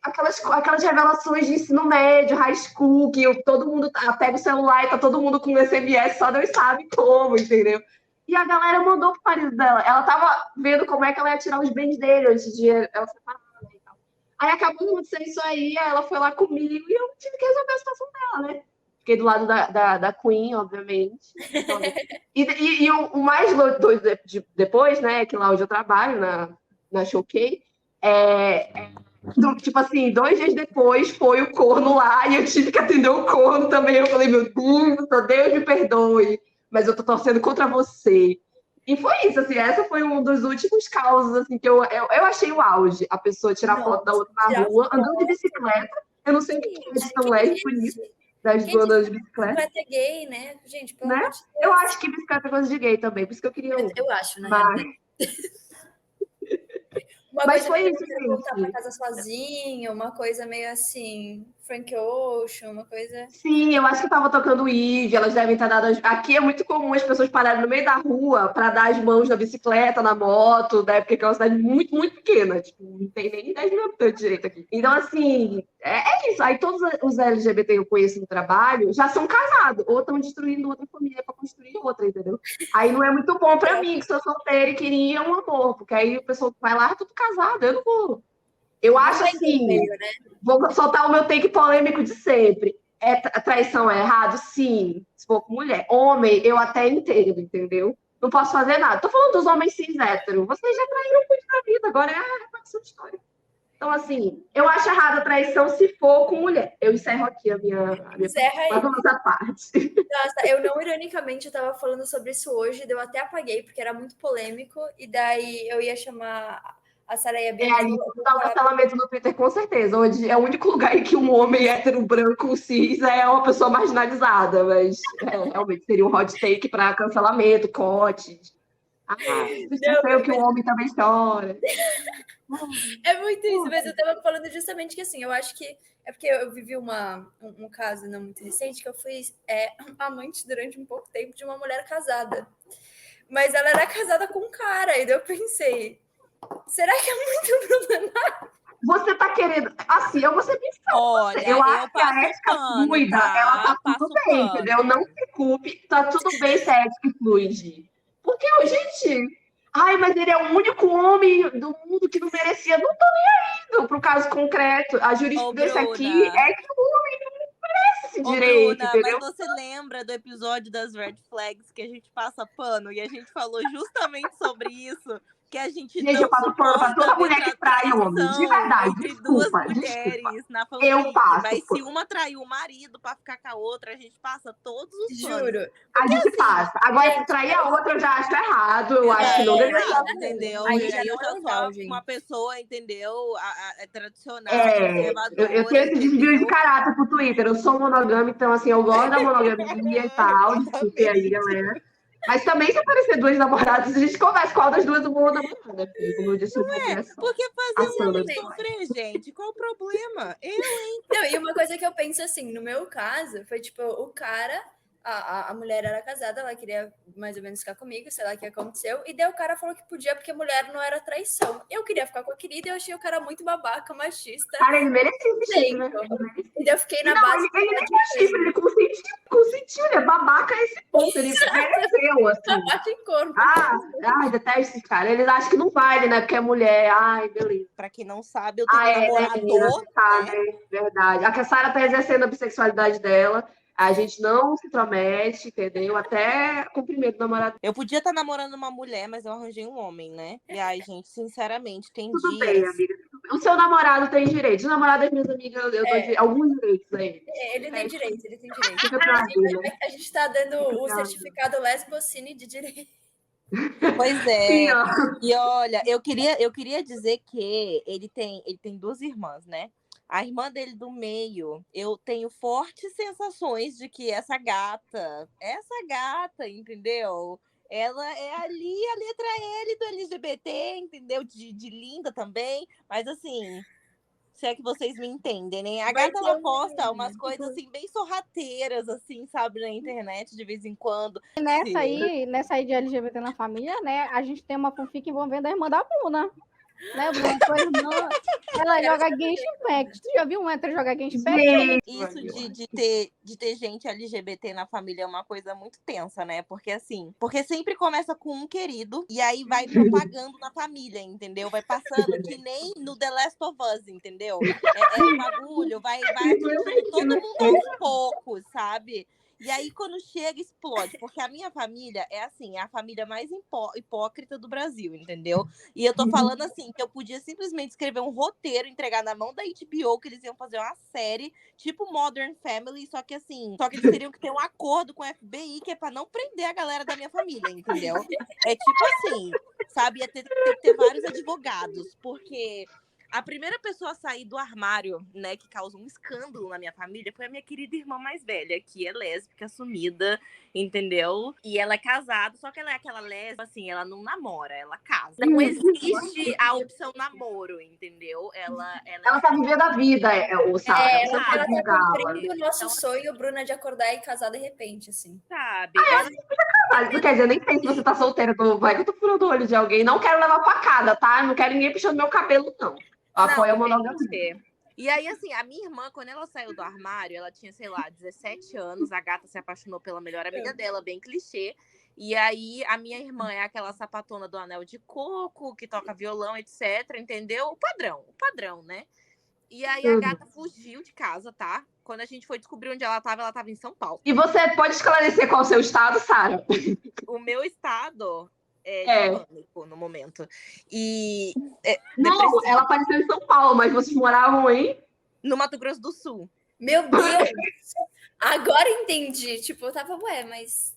aquelas revelações de ensino médio, high school, que todo mundo pega o celular e tá todo mundo com SMS, só Deus sabe como, entendeu? E a galera mandou pro marido dela. Ela tava vendo como é que ela ia tirar os bens dele antes de ela separar e tal. Aí acabou acontecendo isso aí, aí ela foi lá comigo e eu tive que resolver a situação dela, né? Fiquei do lado da Queen, obviamente. E o mais doido depois, né, que lá onde eu trabalho, na Choquei, tipo assim, 2 dias depois foi o corno lá e eu tive que atender o corno também. Eu falei, meu Deus me perdoe, mas eu tô torcendo contra você. E foi isso, assim, essa foi um dos últimos causos, assim, que eu achei o auge. A pessoa tirar foto da outra na rua, andando de bicicleta. Eu não sei o que eles estão lésbicos nisso. Das duas andando de bicicleta. Bicicleta é gay, né? Gente, pelo né? amor de Deus. Eu acho que bicicleta é coisa de gay também, por isso que eu queria um. Eu acho, né? Mas foi isso, gente. Voltar pra casa sozinho, uma coisa meio assim, Frank Ocean, uma coisa. Sim, eu acho que tava tocando Eve, elas devem estar dando. Aqui é muito comum as pessoas pararem no meio da rua para dar as mãos na bicicleta, na moto, né? Porque é uma cidade muito, muito pequena. Tipo, não tem nem 10 mil habitantes direito aqui. Então, assim, é isso. Aí todos os LGBT que eu conheço no trabalho já são casados, ou estão destruindo outra família para construir outra, entendeu? Aí não é muito bom para mim, que sou solteira e queria um amor, porque aí o pessoal vai lá, tudo casado, eu não vou. Eu acho assim, vou soltar o meu take polêmico de sempre. A traição é errado? Sim, se for com mulher. Homem, eu até entendo, entendeu? Não posso fazer nada. Tô falando dos homens cis héteros. Vocês já traíram muito na vida, agora é a repetição de história. Então, assim, eu acho errado a traição se for com mulher. Eu encerro aqui a minha parte. Nossa, eu não, ironicamente, eu tava falando sobre isso hoje, eu até apaguei, porque era muito polêmico, e daí eu ia chamar a Saraya Bem. Ali, dá um cancelamento no Twitter, com certeza. Onde é o único lugar em que um homem hétero, branco, cis é uma pessoa marginalizada, mas realmente seria um hot take para cancelamento, corte. Não, que o homem também chora. É muito isso, mas eu tava falando justamente que, assim, eu acho que é porque eu vivi um caso não muito recente, que eu fui amante durante um pouco tempo de uma mulher casada. Mas ela era casada com um cara, e daí eu pensei, será que é muito problemático? Você tá querendo... Assim, eu vou ser bem sincera. Olha, eu acho que a ética fluida, ela tá tudo bem, entendeu? Não se culpe, tá tudo bem se a ética fluide. Porque, gente... Ai, mas ele é o único homem do mundo que não merecia. Não tô nem aí pro caso concreto. A jurisprudência aqui é que o homem não merece esse direito, Bruna, entendeu? mas você lembra do episódio das Red Flags que a gente passa pano? E a gente falou justamente sobre isso. Que a gente não eu passo pano pra toda mulher que trai homem. De verdade, entre duas mulheres na fanfic. Eu passo. Mas se uma traiu o marido pra ficar com a outra, a gente passa todos os panos. Juro. A gente passa. Agora, se trair a outra, eu já acho errado. Eu acho que não deveria ser. Entendeu? Aí E já aí eu não é já legal, sou gente. uma pessoa, entendeu? Tradicional, eu tenho esse desvio de caráter pro Twitter. Eu sou monogâmica, então, assim, eu gosto da monogamia e tal. Desculpe aí, galera. Mas também, se aparecer duas namoradas, a gente conversa qual das duas eu vou namorar, né? Como eu disse, porque fazer um homem sofrer, gente, qual o problema? Não, e uma coisa que eu penso assim, no meu caso, foi tipo, o cara, a mulher era casada, ela queria mais ou menos ficar comigo, sei lá o que aconteceu, e daí o cara falou que podia porque mulher não era traição. Eu queria ficar com a querida e eu achei o cara muito babaca, machista. Cara, ele merecia esse chifre, né? E daí eu fiquei na base... Ele nem é chifre, ele consentiu, ele é babaca a esse ponto, ele mereceu, assim. Babaca em corpo. Detesto esse cara. Eles acham que não vale, né? Porque é mulher. Ai, beleza. Pra quem não sabe, eu tenho um namorador. Verdade. A Sara tá exercendo a bissexualidade dela. A gente não se promete, entendeu? Até com o primeiro namorado. Eu podia estar namorando uma mulher, mas eu arranjei um homem, né? E aí, gente, sinceramente, tem Tudo dias... bem, amiga. O seu namorado tem direitos. O namorado das minhas amigas, eu dou alguns direitos a ele. Ele tem direito, ele tem direito. Fica tranquilo. A gente tá dando o certificado lesbocine de direito. Pois é. Sim, e olha, eu queria dizer que ele tem duas irmãs, né? A irmã dele do meio, eu tenho fortes sensações de que essa gata, entendeu? Ela é ali a letra L do LGBT, entendeu? De linda também, mas assim, se é que vocês me entendem, né? A gata, ela posta umas coisas assim, bem sorrateiras, assim, sabe, na internet, de vez em quando. Nessa aí de LGBT na família, né, a gente tem uma fanfic envolvendo a irmã da Bruna. Né, Bruna? Sua irmã, ela joga Genshin Impact. Tu já viu um hétero jogar Genshin Impact? Isso de ter gente LGBT na família é uma coisa muito tensa, né? Porque sempre começa com um querido e aí vai propagando na família, entendeu? Vai passando que nem no The Last of Us, entendeu? É um bagulho, vai atingindo todo mundo aos poucos, sabe? E aí, quando chega, explode. Porque a minha família é assim, é a família mais hipócrita do Brasil, entendeu? E eu tô falando assim, que eu podia simplesmente escrever um roteiro, entregar na mão da HBO, que eles iam fazer uma série, tipo Modern Family, só que eles teriam que ter um acordo com o FBI, que é pra não prender a galera da minha família, entendeu? É tipo assim, sabe? Ia ter que ter vários advogados, porque... A primeira pessoa a sair do armário, né, que causou um escândalo na minha família, foi a minha querida irmã mais velha, que é lésbica, assumida, entendeu? E ela é casada, só que ela é aquela lésbica, assim, ela não namora, ela casa. Não existe a opção namoro, entendeu? Ela tá vivendo a vida, o Sara. Ela tá cumprindo o nosso sonho, Bruna, de acordar e casar de repente, assim. Sabe? Não quer dizer, nem sei se você tá solteira, vai que eu tô furando o olho de alguém. Não quero levar facada, tá? Não quero ninguém puxando meu cabelo, não. Apoia a monogamia. E aí, assim, a minha irmã, quando ela saiu do armário, ela tinha, sei lá, 17 anos, a gata se apaixonou pela melhor amiga dela, bem clichê. E aí, a minha irmã é aquela sapatona do anel de coco, que toca violão, etc, entendeu? O padrão, né? E aí, a gata fugiu de casa, tá? Quando a gente foi descobrir onde ela tava em São Paulo. E você pode esclarecer qual é o seu estado, Sara? O meu estado é de pânico no momento. E não, ela apareceu em São Paulo, mas vocês moravam no Mato Grosso do Sul. Meu Deus! Agora entendi. Tipo, eu tava, mas...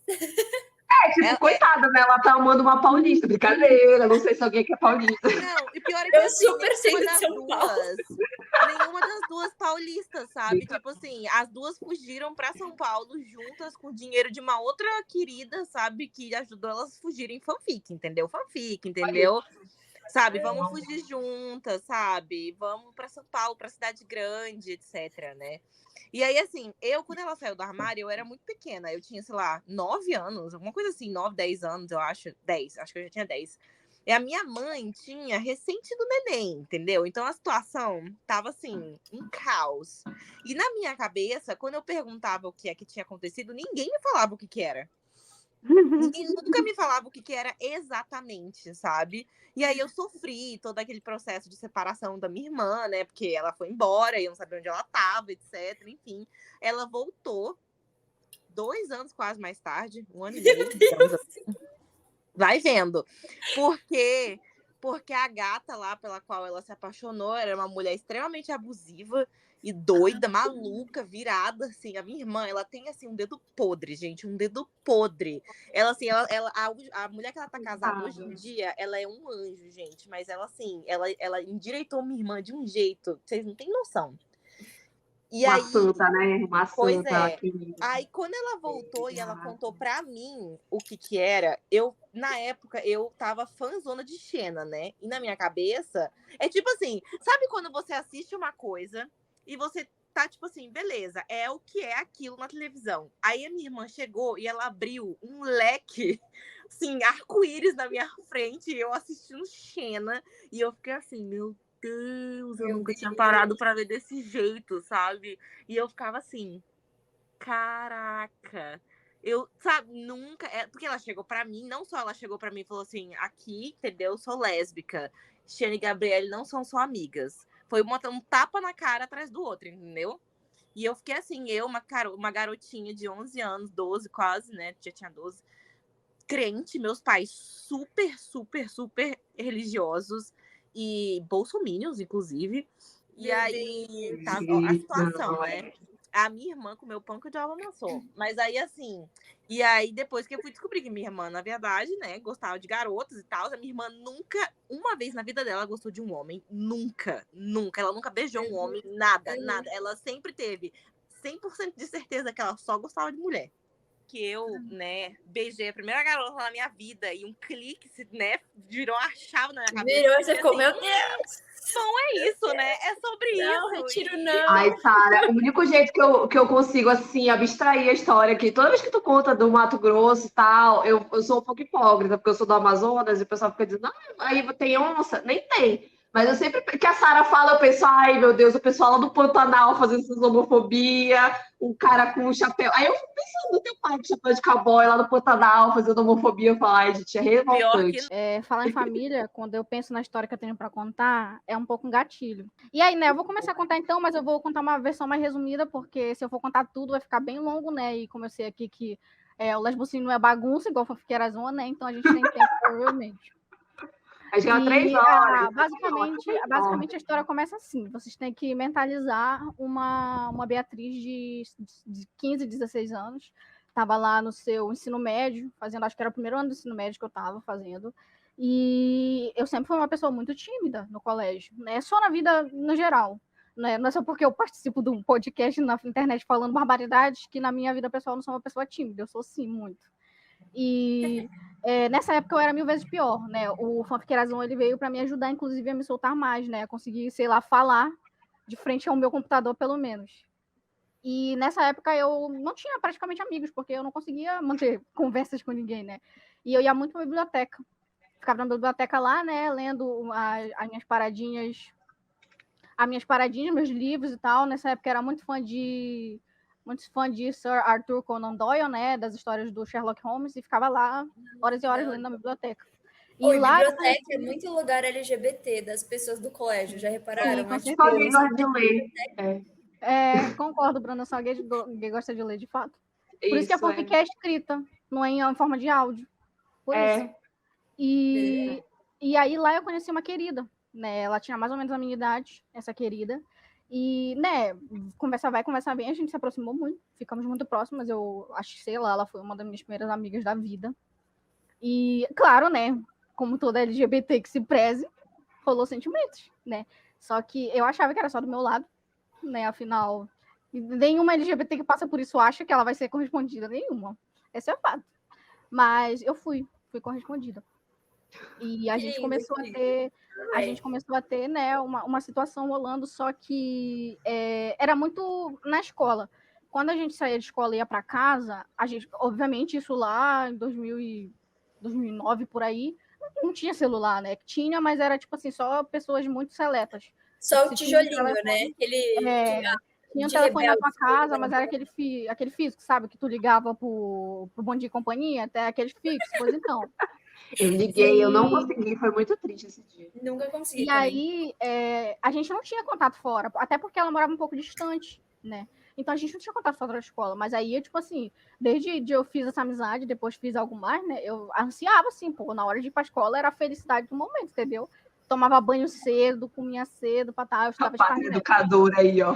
coitada, né? Ela tá amando uma paulista. Brincadeira, não sei se alguém quer paulista. Não, e pior é que eu super sei de São Paulo. Nenhuma das duas paulistas, sabe? Tipo assim, as duas fugiram pra São Paulo juntas com o dinheiro de uma outra querida, sabe? Que ajudou elas a fugirem fanfic, entendeu? Sabe, vamos fugir juntas, sabe? Vamos pra São Paulo, pra cidade grande, etc, né? E aí, assim, quando ela saiu do armário, eu era muito pequena. Eu tinha, sei lá, 9 anos, alguma coisa assim, 9, 10 anos, eu acho. 10, acho que eu já tinha 10. E a minha mãe tinha recém-tido neném, entendeu? Então a situação tava, assim, um caos. E na minha cabeça, quando eu perguntava o que é que tinha acontecido, ninguém me falava o que era. Ninguém nunca me falava o que era exatamente, sabe? E aí eu sofri todo aquele processo de separação da minha irmã, né? Porque ela foi embora e eu não sabia onde ela estava, etc. Enfim, ela voltou 2 anos quase mais tarde, 1 ano e meio. Vai vendo. Porque a gata lá pela qual ela se apaixonou era uma mulher extremamente abusiva e doida, maluca, virada, assim. A minha irmã, ela tem, assim, um dedo podre, gente, um dedo podre. Ela, assim, a mulher que ela tá casada hoje em dia, ela é um anjo, gente, mas ela, assim, ela endireitou minha irmã de um jeito, vocês não têm noção. E uma santa, né? Uma santa. Aí, quando ela voltou e ela contou pra mim o que era, na época, eu tava fãzona de Xena, né? E na minha cabeça, é tipo assim, sabe quando você assiste uma coisa e você tá tipo assim, beleza, é o que é aquilo na televisão. Aí a minha irmã chegou e ela abriu um leque, assim, arco-íris na minha frente, e eu assistindo Xena, e eu fiquei assim, meu Deus, eu nunca tinha parado pra ver desse jeito, sabe? E eu ficava assim, caraca, sabe, nunca... Porque ela chegou pra mim, não só ela chegou pra mim e falou assim, aqui, entendeu, eu sou lésbica, Xena e Gabriele não são só amigas. Foi um tapa na cara atrás do outro, entendeu? E eu fiquei assim, uma garotinha de 11 anos, 12 quase, né, já tinha 12, crente, meus pais super, super, super religiosos, e bolsominions, inclusive. E aí, tá a situação, né? A minha irmã comeu pão que o diabo amassou. Mas aí, assim... E aí, depois que eu fui descobrir que minha irmã, na verdade, né, gostava de garotos e tal, a minha irmã nunca, uma vez na vida dela, gostou de um homem. Nunca. Ela nunca beijou um homem, nada. Ela sempre teve 100% de certeza que ela só gostava de mulher. Que eu, né, beijei a primeira garota na minha vida e um clique, né, virou uma chave na minha cabeça. Virou, você ficou, meu Deus! Não é isso, né? É sobre isso. Não, retiro não. Ai, Sara, o único jeito que eu consigo, assim, abstrair a história aqui, toda vez que tu conta do Mato Grosso e tal, eu sou um pouco hipócrita, porque eu sou do Amazonas e o pessoal fica dizendo, aí tem onça? Nem tem. Mas eu sempre que a Sara fala, eu penso, ai, meu Deus, o pessoal lá do Pantanal fazendo essas homofobia, um cara com um chapéu. Aí eu fico pensando no teu pai com chapéu de cowboy lá no Pantanal fazendo homofobia. Eu falo, ai, gente, é revoltante. Falar em família, quando eu penso na história que eu tenho pra contar, é um pouco um gatilho. E aí, né, eu vou começar a contar então, mas eu vou contar uma versão mais resumida, porque se eu for contar tudo vai ficar bem longo, né? E como eu sei aqui que o Lesbocínio não é bagunça, igual Fanfiqueira Zona, né? Então a gente tem tempo, provavelmente. A gente 3 horas. Basicamente a história começa assim. Vocês têm que mentalizar uma Beatriz de 15, 16 anos. Estava lá no seu ensino médio, fazendo, acho que era o primeiro ano do ensino médio que eu estava fazendo. E eu sempre fui uma pessoa muito tímida no colégio, né? Só na vida no geral. Né? Não é só porque eu participo de um podcast na internet falando barbaridades que na minha vida pessoal eu não sou uma pessoa tímida. Eu sou sim, muito. E nessa época eu era 1000 vezes pior, né? O Fanfiqueirazão, ele veio para me ajudar, inclusive, a me soltar mais, né? A conseguir, sei lá, falar de frente ao meu computador, pelo menos. E nessa época eu não tinha praticamente amigos, porque eu não conseguia manter conversas com ninguém, né? E eu ia muito pra biblioteca. Ficava na biblioteca lá, né? Lendo as minhas paradinhas, meus livros e tal. Nessa época eu era muito fã de Sir Arthur Conan Doyle, né? Das histórias do Sherlock Holmes, e ficava lá horas e horas lendo na biblioteca. E lá biblioteca é muito lugar LGBT das pessoas do colégio, já repararam? Sim, com certeza. Alguém gosta de ler. Concordo, Bruna, só alguém gosta de ler, de fato. Por isso que a fanfic é escrita, não é em forma de áudio. Por isso. E aí lá eu conheci uma querida, né? Ela tinha mais ou menos a minha idade, essa querida. E, né, conversa vai, conversa bem, a gente se aproximou muito, ficamos muito próximas. Eu acho, sei lá, ela foi uma das minhas primeiras amigas da vida. E, claro, né, como toda LGBT que se preze, rolou sentimentos, né? Só que eu achava que era só do meu lado, né? Afinal, nenhuma LGBT que passa por isso acha que ela vai ser correspondida, nenhuma. Esse é o fato. Mas eu fui correspondida. E a gente começou a ter, né, uma situação rolando, só que era muito na escola. Quando a gente saía de escola e ia para casa, a gente, obviamente, isso lá em 2009 por aí, não tinha celular, né? Tinha, mas era tipo assim, só pessoas muito seletas. Só o tijolinho, né? Tinha um telefone na tua casa, mas era aquele físico, sabe? Que tu ligava pro bonde de companhia, até aquele fixo, pois então. Eu liguei, eu não consegui, foi muito triste esse dia. Nunca consegui. E aí, a gente não tinha contato fora, até porque ela morava um pouco distante, né? Então a gente não tinha contato fora da escola, mas aí, tipo assim, desde eu fiz essa amizade, depois fiz algo mais, né? Eu ansiava, assim, pô, na hora de ir pra escola era a felicidade do momento, entendeu? Tomava banho cedo, comia cedo, eu estava Rapaz, educadora aí, ó.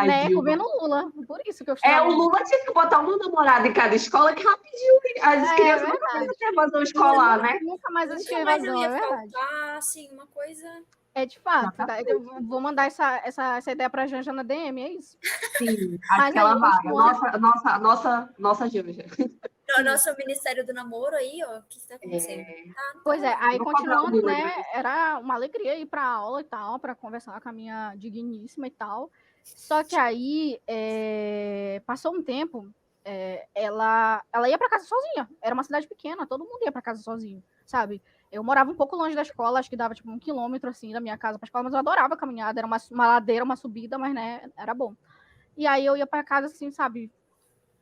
Né, comendo Lula, por isso que eu estava... o Lula tinha que botar um namorado em cada escola, que rapidinho as crianças nunca mais iam ter evasão escolar, né? Nunca mais existia evasão, é verdade. Assim, uma coisa... de fato, eu vou mandar essa ideia pra Janja na DM, é isso? Sim, acho que ela vai. Nossa Janja. Nosso Ministério do Namoro aí, ó, o que está acontecendo? Pois é, aí continuando, né, era uma alegria ir pra aula e tal, pra conversar com a minha digníssima e tal. Só que aí, passou um tempo, ela ia pra casa sozinha. Era uma cidade pequena, todo mundo ia pra casa sozinho, sabe? Eu morava um pouco longe da escola, acho que dava tipo 1 quilômetro, assim, da minha casa pra escola, mas eu adorava a caminhada, era uma ladeira, uma subida, mas, né, era bom. E aí eu ia pra casa, assim, sabe,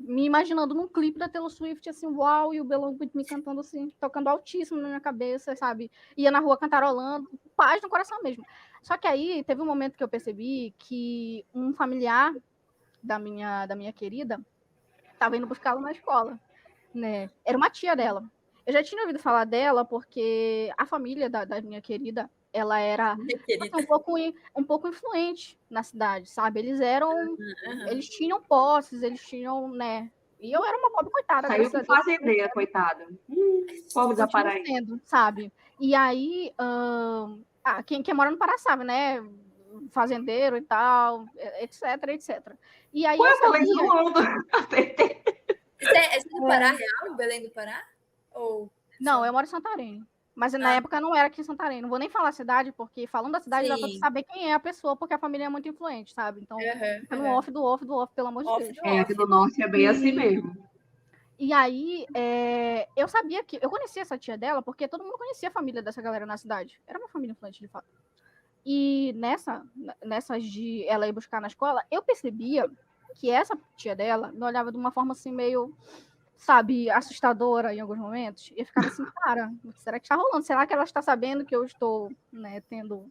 me imaginando num clipe da Taylor Swift, assim, uau, e o Belong With Me cantando, assim, tocando altíssimo na minha cabeça, sabe? Ia na rua cantarolando, paz no coração mesmo. Só que aí teve um momento que eu percebi que um familiar da minha querida estava indo buscá-la na escola, né? Era uma tia dela. Eu já tinha ouvido falar dela porque a família da minha querida, ela era um pouco influente na cidade, sabe? Eles tinham posses, eles tinham, né? E eu era uma pobre coitada. Saiu com fazendeira, coitada. Pobre da Paraíba. Sabe? E aí, quem mora no Pará sabe, né? Fazendeiro e tal, etc, etc. E aí eu sabia... É do Pará real? Belém do Pará? Ou... Não, eu moro em Santarém. Mas na época não era aqui em Santarém. Não vou nem falar a cidade, porque falando da cidade dá pra saber quem é a pessoa, porque a família é muito influente, sabe? Então, fica no off, pelo amor de Deus. Aqui no norte é bem assim mesmo. E aí, eu sabia que... Eu conhecia essa tia dela, porque todo mundo conhecia a família dessa galera na cidade. Era uma família influente, de fato. E nessas de ela ir buscar na escola, eu percebia que essa tia dela me olhava de uma forma assim meio, sabe, assustadora em alguns momentos. E eu ficava assim, cara, será que está rolando? Será que ela está sabendo que eu estou, né, tendo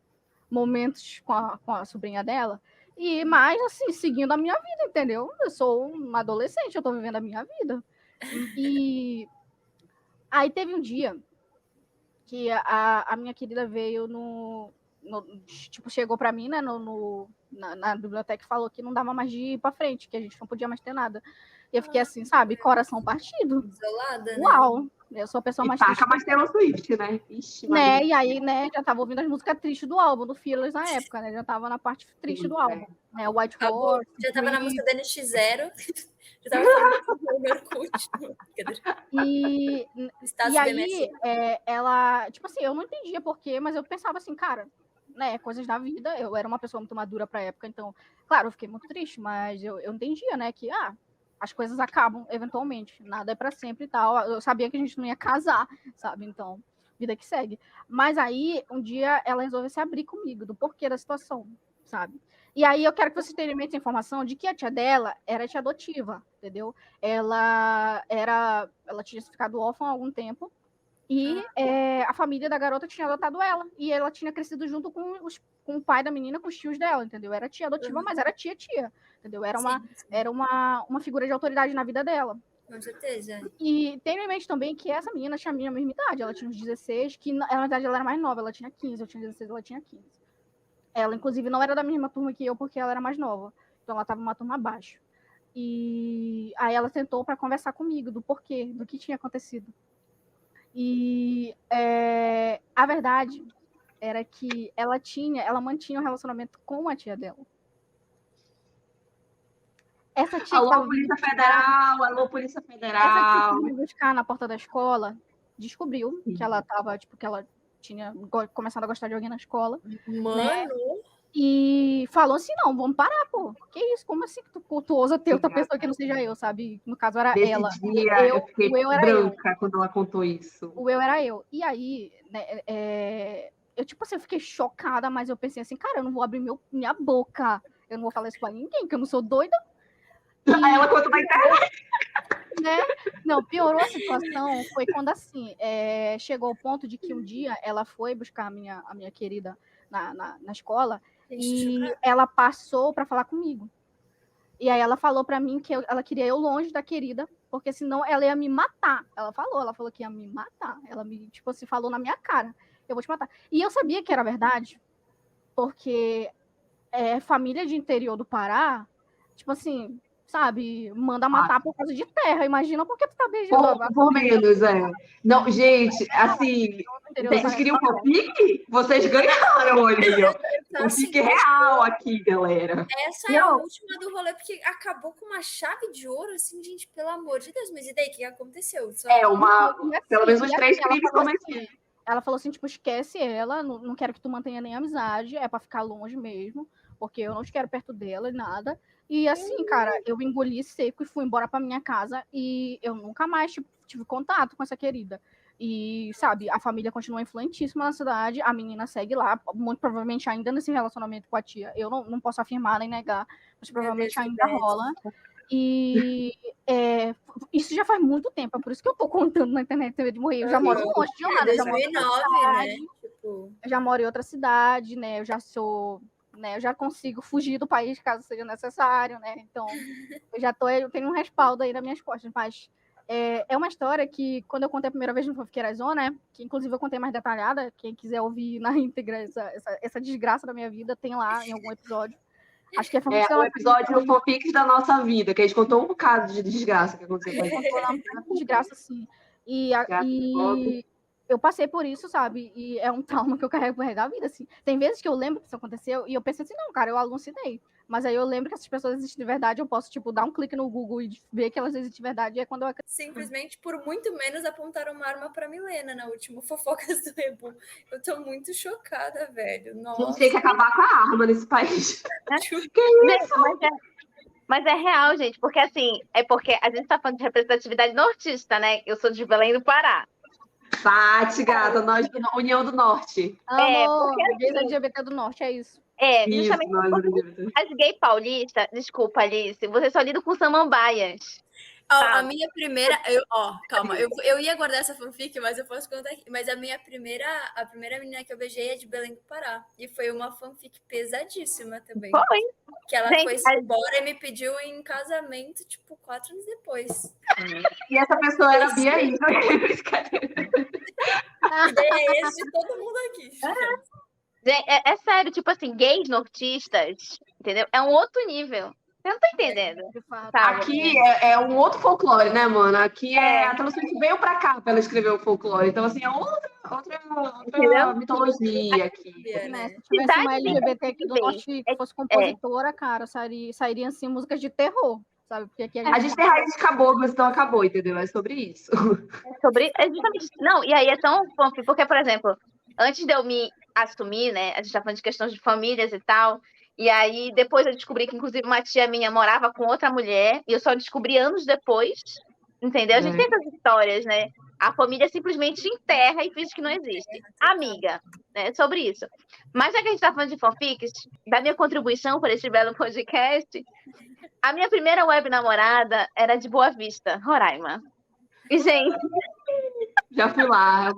momentos com a sobrinha dela? E mais, assim, seguindo a minha vida, entendeu? Eu sou uma adolescente, eu estou vivendo a minha vida. E aí teve um dia que a minha querida veio tipo, chegou para mim, né, na biblioteca e falou que não dava mais de ir para frente, que a gente não podia mais ter nada. E eu fiquei assim, sabe, coração partido. Isolada, uau, né? Eu sou a pessoa E mais taca triste. mais Taylor Swift, né? Ixi, Né? E aí, né, já tava ouvindo as músicas tristes do álbum, do Fearless na época, né? Já tava na parte triste do álbum. Né? White Horse, já tava na Creep. música da NX0. Já tava falando do Orkut. E Status aí, BMS. ela... Tipo assim, eu não entendia por quê, mas eu pensava assim, cara, né, coisas da vida. Eu era uma pessoa muito madura pra época, então, claro, eu fiquei muito triste, mas eu entendia, né, que, as coisas acabam eventualmente, nada é pra sempre e tal. Eu sabia que a gente não ia casar, sabe? Então, vida que segue. Mas aí, um dia, ela resolveu se abrir comigo, do porquê da situação, sabe? E aí eu quero que vocês tenham essa informação de que a tia dela era tia adotiva, entendeu? Ela tinha ficado órfã há algum tempo, e a família da garota tinha adotado ela, e ela tinha crescido junto com o pai da menina, com os tios dela, entendeu? Era tia adotiva, mas era tia, entendeu? Era uma figura de autoridade na vida dela. Com certeza. E tenho em mente também que essa menina tinha a minha mesma idade, ela tinha uns 16, que na verdade ela era mais nova, ela tinha 15, eu tinha 16, ela tinha 15. Ela, inclusive, não era da mesma turma que eu, porque ela era mais nova, então ela estava uma turma abaixo. E aí ela tentou para conversar comigo do porquê, do que tinha acontecido. E a verdade era que ela mantinha um relacionamento com a tia dela. Essa tia alô, Polícia Federal, alô, Polícia Federal. Essa tia que me buscar na porta da escola descobriu que ela tava, tipo, que ela tinha começado a gostar de alguém na escola. Mano! Né? E falou assim, não, vamos parar, pô. Que isso? Como assim que tu ousa ter outra pessoa que não seja eu, sabe? No caso, era Nesse ela. dia, eu fiquei branca quando ela contou isso. O eu era eu. E aí, né, eu, tipo assim, eu fiquei chocada, mas eu pensei assim, cara, eu não vou abrir minha boca. Eu não vou falar isso pra ninguém, que eu não sou doida. Aí ela contou na internet. Né? Não, piorou a situação foi quando, assim, chegou ao ponto de que um dia ela foi buscar a minha querida na escola, e ela passou para falar comigo. E aí ela falou para mim que ela queria eu longe da querida, porque senão ela ia me matar. Ela falou que ia me matar. Ela me, tipo assim, falou na minha cara, eu vou te matar. E eu sabia que era verdade, porque família de interior do Pará, tipo assim, sabe, manda matar por causa de terra. Imagina porque tu tá beijando. Por menos, Não, gente, assim, vocês queriam fanfic? Vocês ganharam, olha aí, ó. Fanfic real aqui, galera. Essa é a última do rolê, porque acabou com uma chave de ouro, assim, gente, pelo amor de Deus. Mas e daí, o que aconteceu? Pelo menos uns 3 crimes começaram. Ela falou assim, tipo, esquece ela, não quero que tu mantenha nem amizade, é pra ficar longe mesmo, porque eu não te quero perto dela e nada. E assim, cara, eu engoli seco e fui embora pra minha casa, e eu nunca mais tive contato com essa querida. E, sabe, a família continua influentíssima na cidade, a menina segue lá, muito provavelmente ainda nesse relacionamento com a tia. Eu não posso afirmar nem negar, mas provavelmente ainda rola. E isso já faz muito tempo, é por isso que eu tô contando na internet de morrer. Eu já moro longe de Joana, 2009, né? Tipo... Eu já moro em outra cidade, né? Eu já sou... Né, eu já consigo fugir do país caso seja necessário, né? Então, eu tenho um respaldo aí nas minhas costas, mas é uma história que, quando eu contei a primeira vez no Fofoqueira Zona, né? Que inclusive eu contei mais detalhada, quem quiser ouvir na íntegra essa desgraça da minha vida, tem lá em algum episódio. Acho que o episódio do Fanfics da nossa vida, que a gente contou um bocado de desgraça que aconteceu com a gente. Contou um desgraça, sim. E eu passei por isso, sabe? E é um trauma que eu carrego pro resto da vida, assim. Tem vezes que eu lembro que isso aconteceu e eu pensei assim, não, cara, eu alucinei. Mas aí eu lembro que essas pessoas existem de verdade, eu posso, tipo, dar um clique no Google e ver que elas existem de verdade, e é quando eu acredito. Simplesmente, por muito menos, apontaram uma arma pra Milena na última Fofocas do Rebu. Eu tô muito chocada, velho. Nossa. A gente tem que acabar com a arma nesse país. Que isso? Mas é real, gente, porque assim, porque a gente tá falando de representatividade nortista, né? Eu sou de Belém do Pará. Bate, gata, nós da União do Norte. Porque gays LGBT do Norte, é isso. Justamente as gays paulistas, desculpa, Alice, você só lida com samambaias. A minha primeira... calma, eu ia guardar essa fanfic, mas eu posso contar aqui. Mas a primeira menina que eu beijei é de Belém do Pará. E foi uma fanfic pesadíssima também. Foi. Que ela foi embora e me pediu em casamento, tipo, 4 anos depois. E essa pessoa era Bia aí. A ideia é esse de todo mundo aqui. É sério, tipo assim, gays nortistas, entendeu? É um outro nível. Eu não tô entendendo. De fato. Sabe? Aqui é um outro folclore, né, mano? Aqui a Taylor Swift veio pra cá pra ela escrever o folclore. Então, assim, é outra mitologia aqui. Né? Se tivesse uma LGBT aqui do Bem, norte que fosse compositora, cara, sairiam assim músicas de terror, sabe? Porque aqui A gente tem raiz de caboclos, então acabou, entendeu? É sobre isso. É justamente. Não, e aí é tão bom, porque, por exemplo, antes de eu me assumir, né? A gente tá falando de questões de famílias e tal. E aí, depois eu descobri que, inclusive, uma tia minha morava com outra mulher, e eu só descobri anos depois, entendeu? A gente tem essas histórias, né? A família simplesmente enterra e finge que não existe. Amiga, né? Sobre isso. Mas já que a gente tá falando de fanfics, da minha contribuição para esse belo podcast, a minha primeira web namorada era de Boa Vista, Roraima. E, gente... Já fui lá.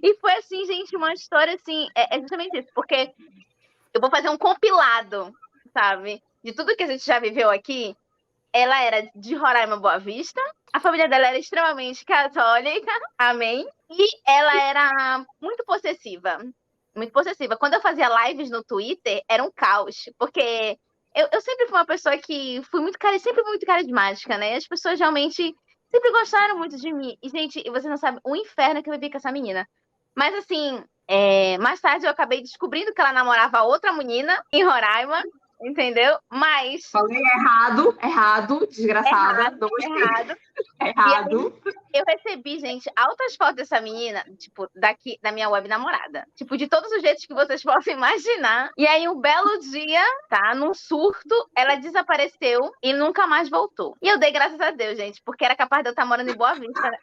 E foi assim, gente, uma história assim, é justamente isso, porque eu vou fazer um compilado, sabe, de tudo que a gente já viveu aqui. Ela era de Roraima, Boa Vista, a família dela era extremamente católica, amém, e ela era muito possessiva. Quando eu fazia lives no Twitter, era um caos, porque eu sempre fui uma pessoa que sempre muito carismática, né, as pessoas realmente sempre gostaram muito de mim, e gente, você não sabe o inferno que eu vivi com essa menina. Mas assim, mais tarde eu acabei descobrindo que ela namorava outra menina em Roraima, entendeu? Mas... Falei errado, desgraçada. Errado. Eu recebi, gente, altas fotos dessa menina, tipo, daqui, da minha web namorada. Tipo, de todos os jeitos que vocês possam imaginar. E aí, um belo dia, tá, num surto, ela desapareceu e nunca mais voltou. E eu dei graças a Deus, gente, porque era capaz de eu estar morando em Boa Vista, né?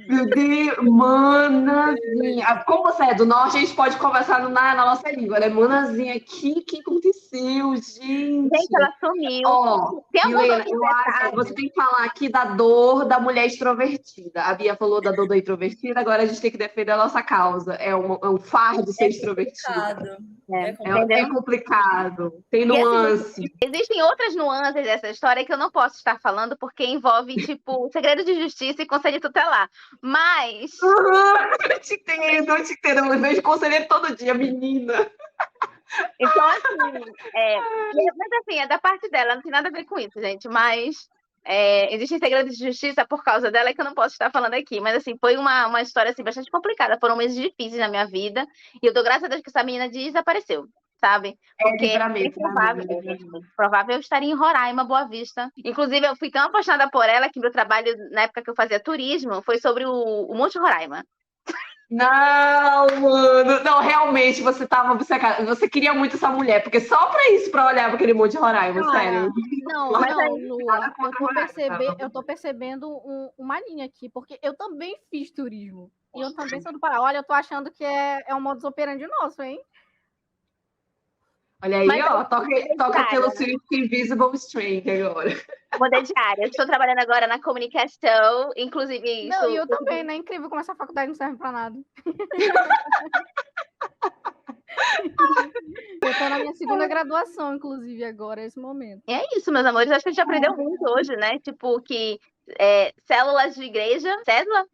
Meu Deus, manazinha. Como você é do norte, a gente pode conversar na nossa língua, né? Manazinha, que aconteceu, gente? Gente, ela sumiu. Milena, eu acho que você tem que falar aqui da dor da mulher extrovertida. A Bia falou da dor da introvertida, agora a gente tem que defender a nossa causa. É um fardo ser extrovertida. É complicado. Tem nuance. Existem outras nuances dessa história que eu não posso estar falando, porque envolve, tipo, segredo de justiça e conselho tutelar. Mas... Eu te entendo. Eu vejo conselheiro todo dia, menina. Então, assim, mas assim, é da parte dela, não tem nada a ver com isso, gente. Mas existem segredos de justiça por causa dela que eu não posso estar falando aqui. Mas, assim, foi uma história assim, bastante complicada. Foram meses difíceis na minha vida. E eu dou graças a Deus que essa menina desapareceu, sabe? Porque é provável eu estaria em Roraima, Boa Vista. Inclusive, eu fui tão apaixonada por ela que meu trabalho, na época que eu fazia turismo, foi sobre o Monte Roraima. Não, mano. Não, realmente, você queria muito essa mulher, porque só pra isso, pra olhar pra aquele monte de Roraima, sério. Não, Lua, eu tô percebendo uma linha aqui, porque eu também fiz turismo. E eu também sou do Pará. Olha, eu tô achando que é um modus operandi nosso, hein? Olha aí, ó, toca pelo Swift Invisible String agora. Mudei de área. Estou trabalhando agora na comunicação, inclusive isso. Não, e eu também, né? Incrível como essa faculdade não serve pra nada. Eu tô na minha segunda graduação, inclusive, agora, nesse momento. E é isso, meus amores. Acho que a gente aprendeu muito hoje, né? Tipo, que células de igreja, células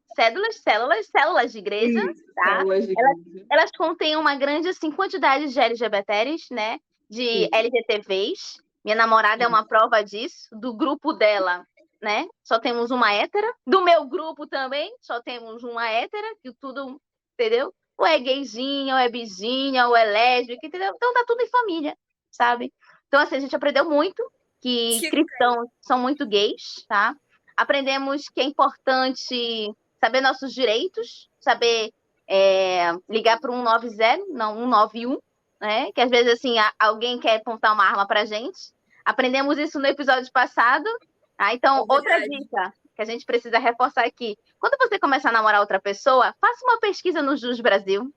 de igreja, tá? Células de igreja. Elas contêm uma grande, assim, quantidade de LGBTs, né? De LGTVs. Minha namorada é uma prova disso. Do grupo dela, né? Só temos uma hétera. Do meu grupo também, só temos uma hétera, que tudo, entendeu? Ou é gayzinha, ou é bizinha, ou é lésbica, entendeu? Então tá tudo em família, sabe? Então, assim, a gente aprendeu muito que cristãos são muito gays, tá? Aprendemos que é importante saber nossos direitos, saber ligar para 190, não 191, né? Que às vezes, assim, alguém quer apontar uma arma pra gente. Aprendemos isso no episódio passado. Tá? Então, outra dica que a gente precisa reforçar aqui. Quando você começar a namorar outra pessoa, faça uma pesquisa no Jus Brasil.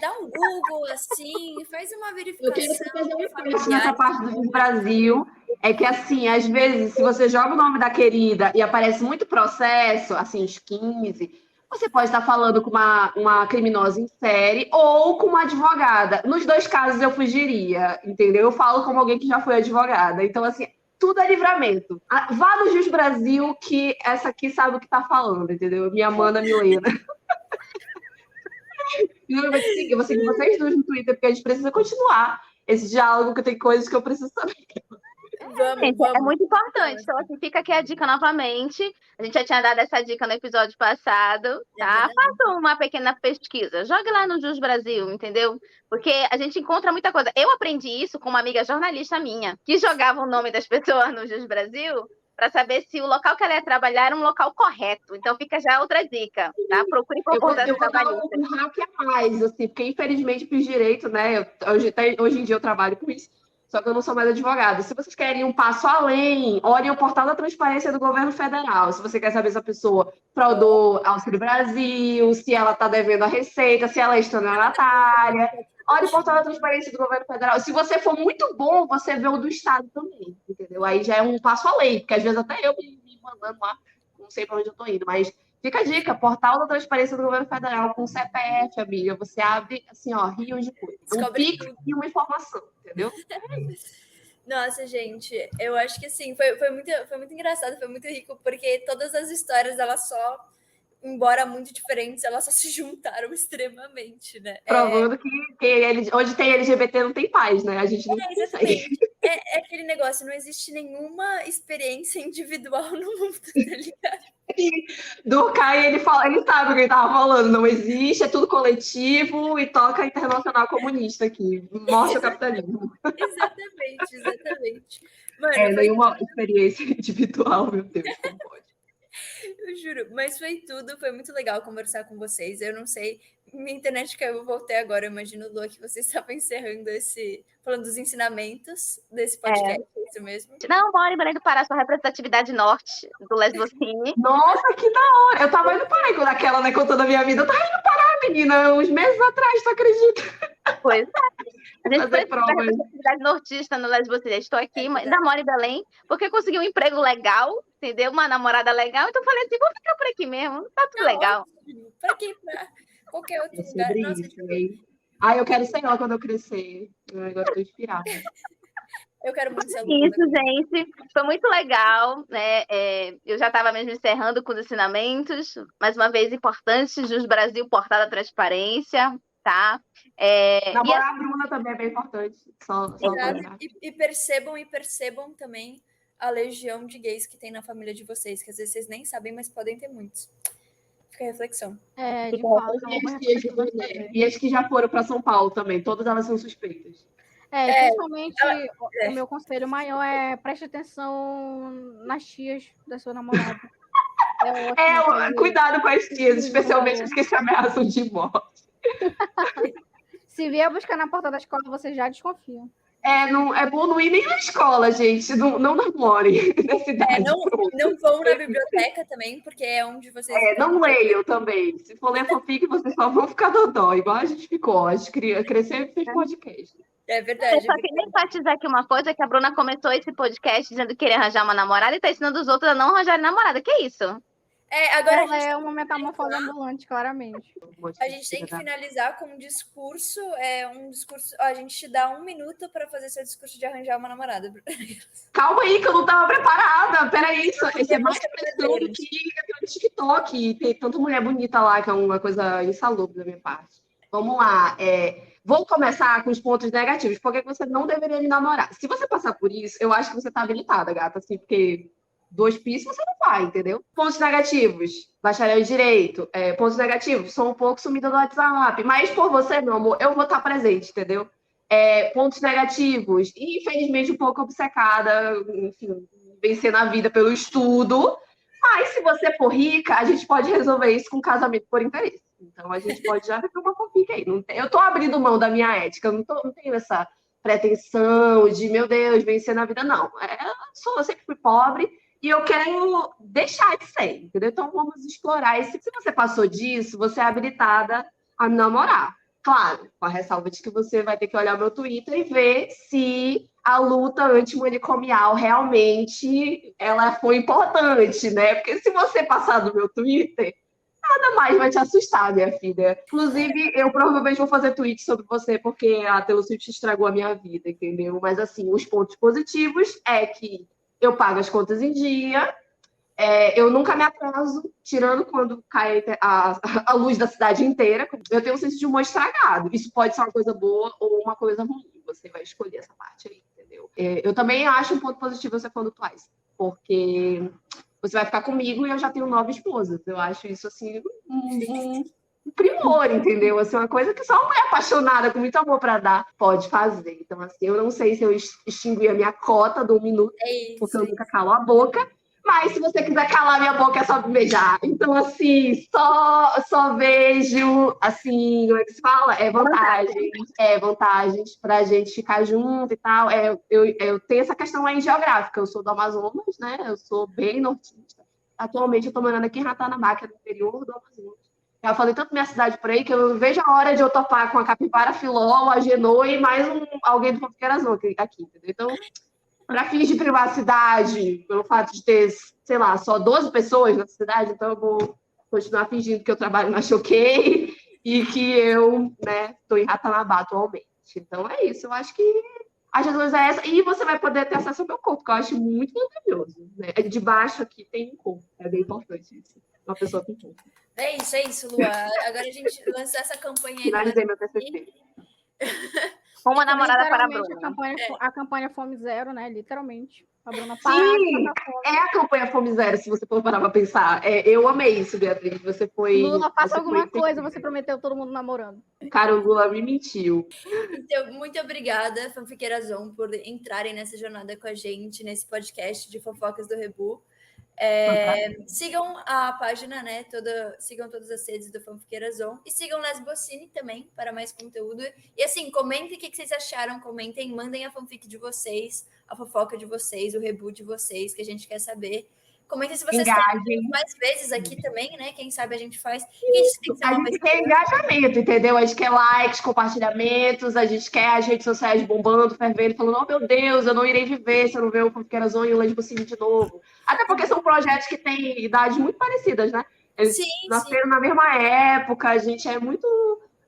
Dá um Google, assim, faz uma verificação. Eu quero fazer um teste nessa parte do Jus Brasil. É que, assim, às vezes, se você joga o nome da querida e aparece muito processo, assim, uns 15, você pode estar falando com uma criminosa em série ou com uma advogada. Nos dois casos, eu fugiria, entendeu? Eu falo como alguém que já foi advogada. Então, assim, tudo é livramento. Vá no Jus Brasil, que essa aqui sabe o que tá falando, entendeu? Minha mana Milena. Eu vou seguir vocês dois no Twitter, porque a gente precisa continuar esse diálogo, que tem coisas que eu preciso saber. Gente, é muito importante. Então, assim, fica aqui a dica novamente. A gente já tinha dado essa dica no episódio passado, tá? Faça uma pequena pesquisa. Jogue lá no Jus Brasil, entendeu? Porque a gente encontra muita coisa. Eu aprendi isso com uma amiga jornalista minha, que jogava o nome das pessoas no Jus Brasil para saber se o local que ela ia trabalhar era um local correto. Então, fica já outra dica, tá? Procure por conta Eu vou dar um hack a mais, assim, porque infelizmente fiz direito, né? Hoje em dia eu trabalho com isso. Só que eu não sou mais advogada. Se vocês querem um passo além, olhem o portal da transparência do governo federal. Se você quer saber se a pessoa fraudou Auxílio Brasil, se ela está devendo a receita, se ela é estelionatária. Olha o portal da transparência do governo federal. Se você for muito bom, você vê o do Estado também, entendeu? Aí já é um passo além, porque às vezes até eu me mandando lá, não sei para onde eu estou indo, mas fica a dica, portal da transparência do governo federal com CPF, amiga. Você abre, assim, ó, rios de coisa. Um pique e uma informação, entendeu? Nossa, gente, eu acho que assim, foi muito engraçado, foi muito rico, porque todas as histórias, elas só, embora muito diferentes, elas só se juntaram extremamente, né? Provando que onde tem LGBT não tem paz, né? A gente não consegue. É aquele negócio, não existe nenhuma experiência individual no mundo, tá ligado? Durkheim, ele sabe o que ele tava falando, não existe, é tudo coletivo e toca internacional comunista aqui, mostra o capitalismo. Exatamente. Mano, nenhuma experiência individual, meu Deus, como pode? Eu juro, mas foi tudo, foi muito legal conversar com vocês. Eu não sei, minha internet caiu, eu voltei agora. Eu imagino, Lu, que vocês estavam encerrando falando dos ensinamentos desse podcast, é isso mesmo? Não, bora em Belém do Pará, sua representatividade norte do Lesbocine. Nossa, que da hora! Eu tava indo parar quando aquela, né, contando a minha vida. Eu tava indo parar, menina, uns meses atrás, tu acredita? Pois é. A gente precisa da representatividade nortista no Lesbocine. Estou aqui, ainda moro em Belém, porque consegui um emprego legal, entendeu? Uma namorada legal, então falei assim, vou ficar por aqui mesmo, tá tudo legal. Pra quê? Pra qualquer outro lugar. Nossa, eu quero ser lá quando eu crescer. Agora tô inspirada. Eu quero muito ser isso, gente. Foi muito legal, né? Eu já estava mesmo encerrando com os ensinamentos. Mais uma vez, importante, Jus Brasil, portal da transparência, tá? Namorar a Bruna também é bem importante. E percebam também a legião de gays que tem na família de vocês, que às vezes vocês nem sabem, mas podem ter muitos. Fica a reflexão. De fato, e as que já foram para São Paulo também, todas elas são suspeitas. Principalmente, o meu conselho maior é preste atenção nas tias da sua namorada. Cuidado com as tias, especialmente as que se ameaçam de morte. Se vier buscar na porta da escola, você já desconfia. É bom não ir nem na escola, gente. Não namorem nessa idade. Não vão na biblioteca também, porque é onde vocês... não leiam também. Se for ler fanfic, vocês só vão ficar dodó, igual a gente ficou. A gente cresceu e fez podcast. É verdade. Eu só queria enfatizar aqui uma coisa, que a Bruna começou esse podcast dizendo que queria arranjar uma namorada e tá ensinando os outros a não arranjarem namorada. Que isso? Agora ela é uma metamorfose ambulante, claramente. A gente tem que finalizar com um discurso. A gente te dá 1 minuto para fazer seu discurso de arranjar uma namorada. Calma aí, que eu não tava preparada. Peraí, esse é mais pressão do que no TikTok. E tem tanta mulher bonita lá, que é uma coisa insalubre da minha parte. Vamos lá. Vou começar com os pontos negativos. Por que você não deveria me namorar? Se você passar por isso, eu acho que você tá habilitada, gata. Assim, porque 2 pisos você não vai, entendeu? Pontos negativos. Bacharel em Direito. Pontos negativos. Sou um pouco sumida do WhatsApp. Mas por você, meu amor, eu vou estar presente, entendeu? Pontos negativos. Infelizmente, um pouco obcecada. Enfim, vencendo a vida pelo estudo. Mas se você for rica, a gente pode resolver isso com casamento por interesse. Então, a gente pode já ver uma fanfic aí. Eu tô abrindo mão da minha ética. Eu não tenho essa pretensão de, meu Deus, vencer na vida, não. Eu sempre fui pobre e eu quero deixar de ser, entendeu? Então, vamos explorar. E se você passou disso, você é habilitada a me namorar. Claro, com a ressalva de que você vai ter que olhar o meu Twitter e ver se a luta antimanicomial realmente ela foi importante, né? Porque se você passar do meu Twitter, nada mais vai te assustar, minha filha. Inclusive, eu provavelmente vou fazer tweet sobre você, porque a Taylor Swift estragou a minha vida, entendeu? Mas, assim, os pontos positivos é que eu pago as contas em dia, Eu nunca me atraso, tirando quando cai a luz da cidade inteira. Eu tenho um senso de humor estragado. Isso pode ser uma coisa boa ou uma coisa ruim. Você vai escolher essa parte aí, entendeu? Eu também acho um ponto positivo você quando faz, porque você vai ficar comigo e eu já tenho 9 esposas. Eu acho isso, assim, um primor, entendeu? Assim, uma coisa que só uma mulher apaixonada, com muito amor para dar, pode fazer. Então, assim, eu não sei se eu extingui a minha cota do 1 minuto, porque eu nunca calo a boca. Mas se você quiser calar minha boca, é só me beijar. Então, assim, só vejo, assim, como é que se fala? Vantagens pra gente ficar junto e tal. Eu tenho essa questão aí geográfica. Eu sou do Amazonas, né? Eu sou bem nortista. Atualmente, eu tô morando aqui em Ratanabá, que é no interior do Amazonas. Eu falei tanto minha cidade por aí que eu vejo a hora de eu topar com a capivara filó, a genô e mais alguém do Fanfiqueiras aqui, entendeu? Então, para fins de privacidade, pelo fato de ter, sei lá, só 12 pessoas na cidade, então eu vou continuar fingindo que eu trabalho na Choquei e que eu, né, estou em Ratanabá atualmente. Então é isso, eu acho que a Jesus é essa, e você vai poder ter acesso ao meu corpo, que eu acho muito maravilhoso. Né? De baixo aqui tem um corpo, é bem importante isso, uma pessoa com corpo. É isso, Lua. Agora a gente lançou essa campanha aí. Finalizei meu TCC. Uma namorada para a Bruna. A campanha Fome Zero, né? Literalmente. A Bruna Sim, é a campanha Fome Zero, se você for parar pra pensar. Eu amei isso, Beatriz. Você foi. Lula, faça alguma coisa, você prometeu todo mundo namorando. Cara, o Lula me mentiu. Então, muito obrigada, Fanfiqueirazon, por entrarem nessa jornada com a gente, nesse podcast de fofocas do Rebu. Sigam a página, né? Sigam todas as redes do Fanfiqueirazon e sigam Lesbocine também para mais conteúdo. E assim, comentem o que vocês acharam, comentem, mandem a fanfic de vocês, a fofoca de vocês, o Rebu de vocês, que a gente quer saber. Comentem se vocês querem mais vezes aqui também, né? Quem sabe a gente faz. A gente quer engajamento, entendeu? A gente quer likes, compartilhamentos, a gente quer as redes sociais bombando, fervendo, falando, oh meu Deus, eu não irei viver se eu não ver o Fanfiqueirazon e o Lesbocine de novo. Até porque são projetos que têm idades muito parecidas, né? Eles nasceram na mesma época, a gente é muito,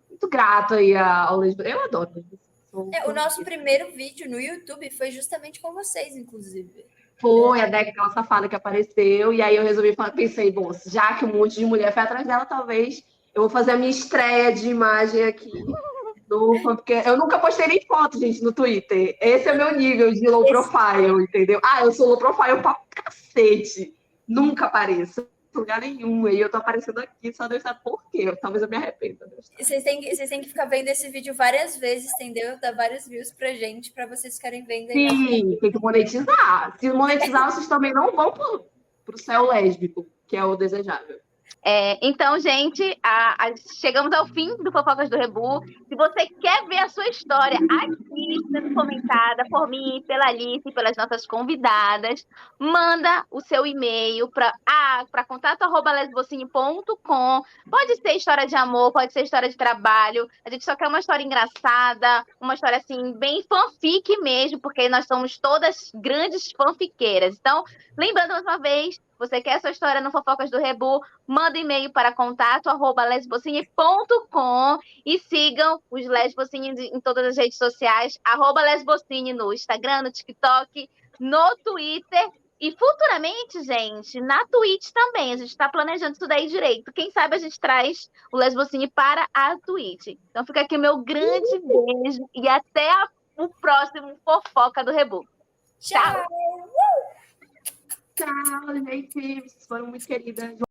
muito grato aí ao Lesbocine. Eu adoro. O nosso primeiro vídeo no YouTube foi justamente com vocês, inclusive. Foi a Deca, aquela safada que apareceu, e aí eu resolvi, pensei, bom, já que um monte de mulher foi atrás dela, talvez eu vou fazer a minha estreia de imagem aqui. Porque eu nunca postei nem foto, gente, no Twitter. Esse é o meu nível de low profile, entendeu? Eu sou low profile pra cacete. Nunca apareço em lugar nenhum. E eu tô aparecendo aqui, só Deus sabe por quê. Talvez eu me arrependa. Vocês têm que ficar vendo esse vídeo várias vezes, entendeu? Dar vários views pra gente, pra vocês ficarem vendo. Sim, tem que monetizar. Se monetizar, vocês também não vão pro céu lésbico, que é o desejável. Então, gente, chegamos ao fim do Fofocas do Rebu. Se você quer ver a sua história aqui sendo comentada por mim, pela Alice e pelas nossas convidadas, manda o seu e-mail para contato@lesbocine.com. Pode ser história de amor, pode ser história de trabalho. A gente só quer uma história engraçada, uma história assim, bem fanfic mesmo, porque nós somos todas grandes fanfiqueiras. Então, lembrando mais uma vez, você quer a sua história no Fofocas do Rebu, manda e-mail para contato@lesbocine.com e sigam os Lesbocine em todas as redes sociais, @lesbocine no Instagram, no TikTok, no Twitter e futuramente, gente, na Twitch também. A gente está planejando isso daí direito. Quem sabe a gente traz o Lesbocine para a Twitch. Então fica aqui o meu grande beijo e até o próximo Fofoca do Rebu. Tchau! Tchau, gente. Vocês foram muito queridas.